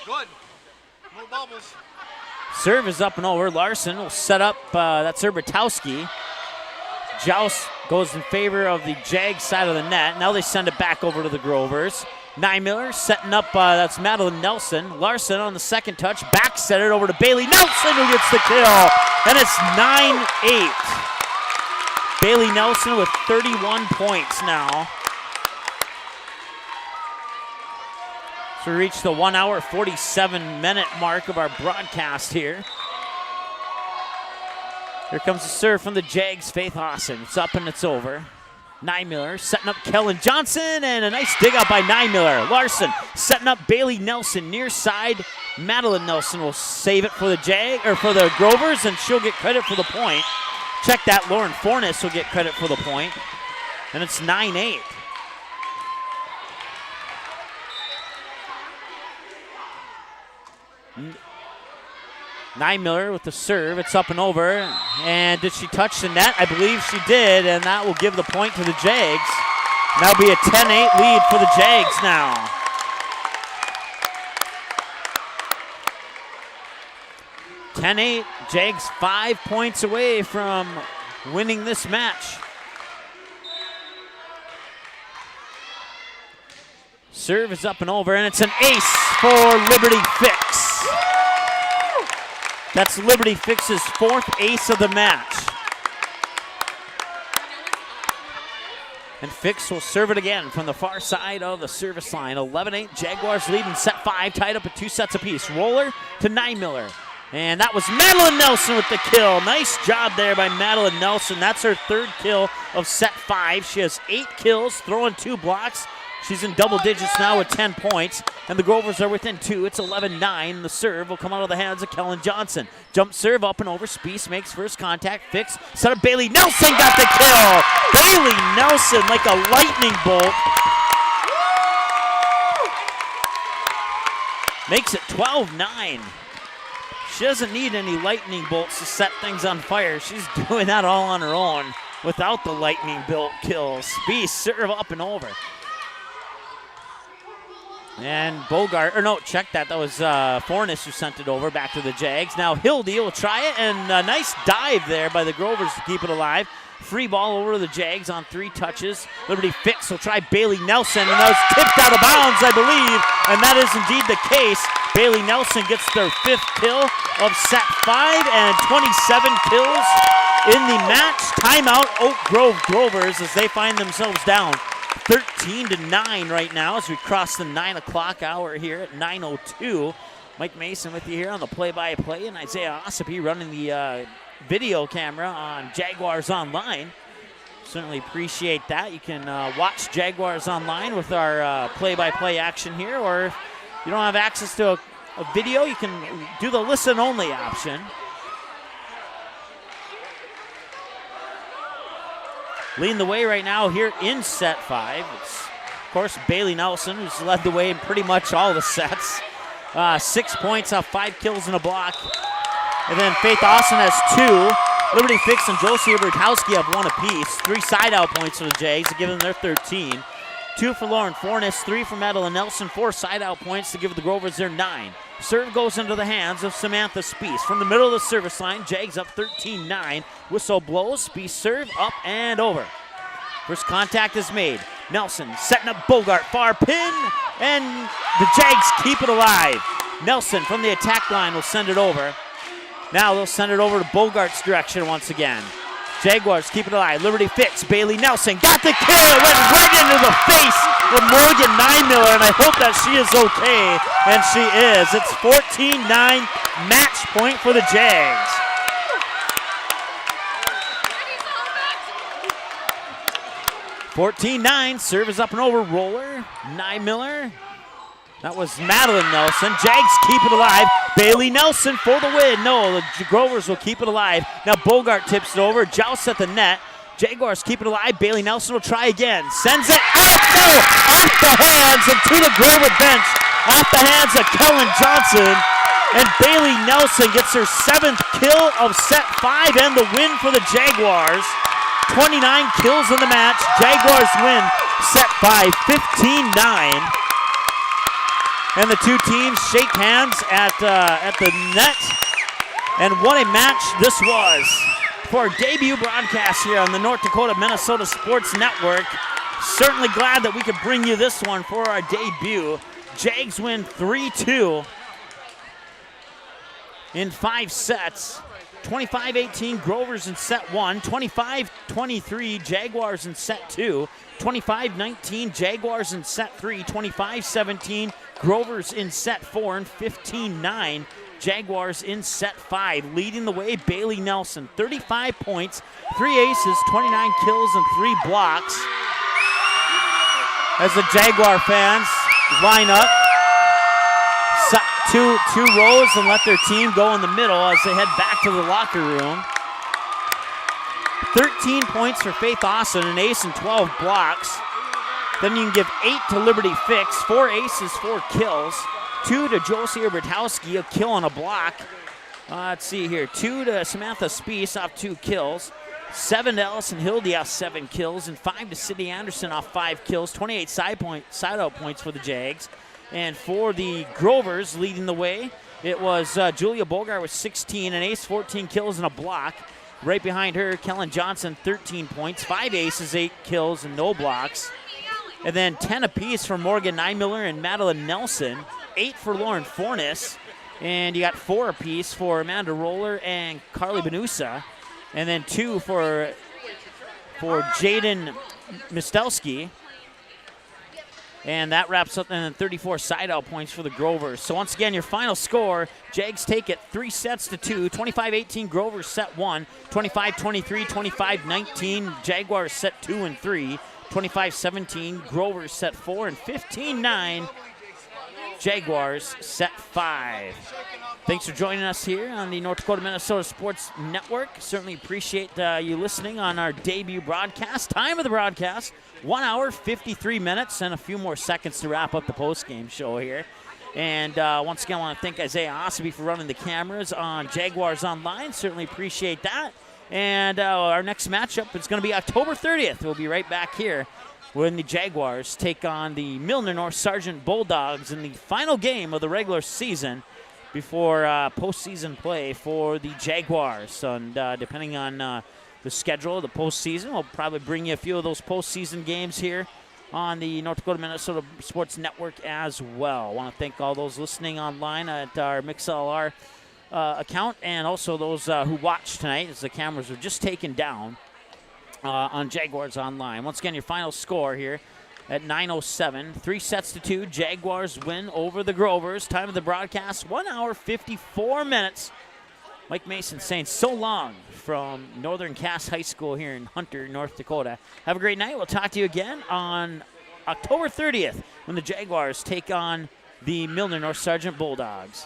Good. No bubbles. Serve is up and over. Larson will set up, that's Herbertowski. Joust goes in favor of the Jag side of the net. Now they send it back over to the Grovers. Miller setting up, that's Madeline Nelson. Larson on the second touch, back set it over to Bailey Nelson, who gets the kill. And it's 9-8. Bailey Nelson with 31 points now. So we reach the 1 hour, 47-minute mark of our broadcast here. Here comes the serve from the Jags, Faith Austin. It's up and it's over. Miller setting up Kellen Johnson, and a nice dig out by Miller. Larson setting up Bailey Nelson near side. Madeline Nelson will save it for the for the Grovers, and she'll get credit for the point. Check that, Lauren Fornes will get credit for the point. And it's 9-8. Miller with the serve. It's up and over. And did she touch the net? I believe she did, and that will give the point to the Jags. That'll be a 10-8 lead for the Jags now. Jags 5 points away from winning this match. Serve is up and over, and it's an ace for Liberty Fix. That's Liberty Fix's 4th ace of the match. And Fix will serve it again from the far side of the service line. 11-8, Jaguars lead in set 5, tied up at 2 sets apiece. Roller to Nymiller. And that was Madeline Nelson with the kill. Nice job there by Madeline Nelson. That's her 3rd kill of set 5. She has 8 kills, throwing 2 blocks. She's in double digits now with 10 points. And the Grovers are within 2. It's 11-9. The serve will come out of the hands of Kellen Johnson. Jump serve up and over. Spies makes first contact. Fix. Set up Bailey Nelson got the kill. Bailey Nelson like a lightning bolt. Makes it 12-9. She doesn't need any lightning bolts to set things on fire. She's doing that all on her own without the lightning bolt kills. Spies serve up and over. And Bogart, or no, check that. That was Fornes who sent it over back to the Jags. Now Hildy will try it, and a nice dive there by the Grovers to keep it alive. Free ball over to the Jags on 3 touches. Liberty Fix will try Bailey Nelson, and that was tipped out of bounds, I believe. And that is indeed the case. Bailey Nelson gets their 5th kill of set 5 and 27 kills in the match. Timeout, Oak Grove Grovers as they find themselves down 13-9 right now as we cross the 9 o'clock hour here at 9:02. Mike Mason with you here on the play-by-play, and Isaiah Ossipee running the video camera on Jaguars Online. Certainly appreciate that. You can watch Jaguars Online with our play-by-play action here, or if you don't have access to a video, you can do the listen-only option. Leading the way right now here in set 5. It's, of course, Bailey Nelson, who's led the way in pretty much all the sets. 6 points off 5 kills and a block. And then Faith Austin has 2. Liberty Fix and Josie Bertowski have 1 apiece. 3 side-out points for the Jags to give them their 13. 2 for Lauren Fornes, 3 for Madeline Nelson, 4 side-out points to give the Grovers their 9. Serve goes into the hands of Samantha Spies. From the middle of the service line, Jags up 13-9. Whistle blows, Spies serve up and over. First contact is made. Nelson setting up Bogart, far pin, and the Jags keep it alive. Nelson from the attack line will send it over. Now they'll send it over to Bogart's direction once again. Jaguars keep it alive. Liberty Fix. Bailey Nelson got the kill. It went right into the face of Morgan Nymiller, and I hope that she is okay, and she is. It's 14-9 match point for the Jags. Serve is up and over. Roller. Nymiller. That was Madeline Nelson. Jags keep it alive. Bailey Nelson for the win. No, the Grovers will keep it alive. Now Bogart tips it over. Joust at the net. Jaguars keep it alive. Bailey Nelson will try again. Sends it off the hands and to the Grover bench. Off the hands of Kellen Johnson. And Bailey Nelson gets her 7th kill of set 5 and the win for the Jaguars. 29 kills in the match. Jaguars win set 5, 15-9. And the 2 teams shake hands at the net. And what a match this was for our debut broadcast here on the North Dakota Minnesota Sports Network. Certainly glad that we could bring you this one for our debut. Jags win 3-2 in 5 sets. 25-18 Grovers in set 1, 25-23 Jaguars in set 2, 25-19 Jaguars in set 3, 25-17 Grovers in set 4, and 15-9 Jaguars in set 5. Leading the way, Bailey Nelson, 35 points, 3 aces, 29 kills, and 3 blocks. As the Jaguar fans line up, two rows and let their team go in the middle as they head back to the locker room. 13 points for Faith Austin, an ace and 12 blocks. Then you can give 8 to Liberty Fix, 4 aces, 4 kills. 2 to Josie Bertowski, a kill and a block. Let's see here, 2 to Samantha Spies off 2 kills. 7 to Allison Hildy off 7 kills, and 5 to Sydney Anderson off 5 kills. 28 side-out points for the Jags. And for the Grovers leading the way, it was Julia Bogart with 16, an ace, 14 kills, and a block. Right behind her, Kellen Johnson, 13 points, 5 aces, 8 kills, and no blocks. And then 10 apiece for Morgan Nymiller and Madeline Nelson, 8 for Lauren Fornes, and you got 4 apiece for Amanda Roller and Carly Benusa, and then 2 for Jaden Mistelski. And that wraps up, and then 34 side-out points for the Grovers. So once again, your final score, Jags take it 3 sets to 2, 25-18, Grovers set 1, 25-23, 25-19, Jaguars set 2 and 3, 25-17, Grovers set 4, and 15-9, Jaguars set 5. Thanks for joining us here on the North Dakota Minnesota Sports Network. Certainly appreciate you listening on our debut broadcast. Time of the broadcast, 1 hour, 53 minutes, and a few more seconds to wrap up the post-game show here. And once again, I want to thank Isaiah Osseby for running the cameras on Jaguars Online. Certainly appreciate that. And our next matchup is going to be October 30th. We'll be right back here when the Jaguars take on the Milner North Sargent Bulldogs in the final game of the regular season before postseason play for the Jaguars. And depending on the schedule of the postseason, we'll probably bring you a few of those postseason games here on the North Dakota Minnesota Sports Network as well. I want to thank all those listening online at our MixLR account, and also those who watched tonight as the cameras were just taken down on Jaguars Online. Once again, your final score here at 9:07, 3 sets to 2. Jaguars win over the Grovers. Time of the broadcast, 1 hour, 54 minutes. Mike Mason saying so long from Northern Cass High School here in Hunter, North Dakota. Have a great night. We'll talk to you again on October 30th when the Jaguars take on the Milner North Sargent Bulldogs.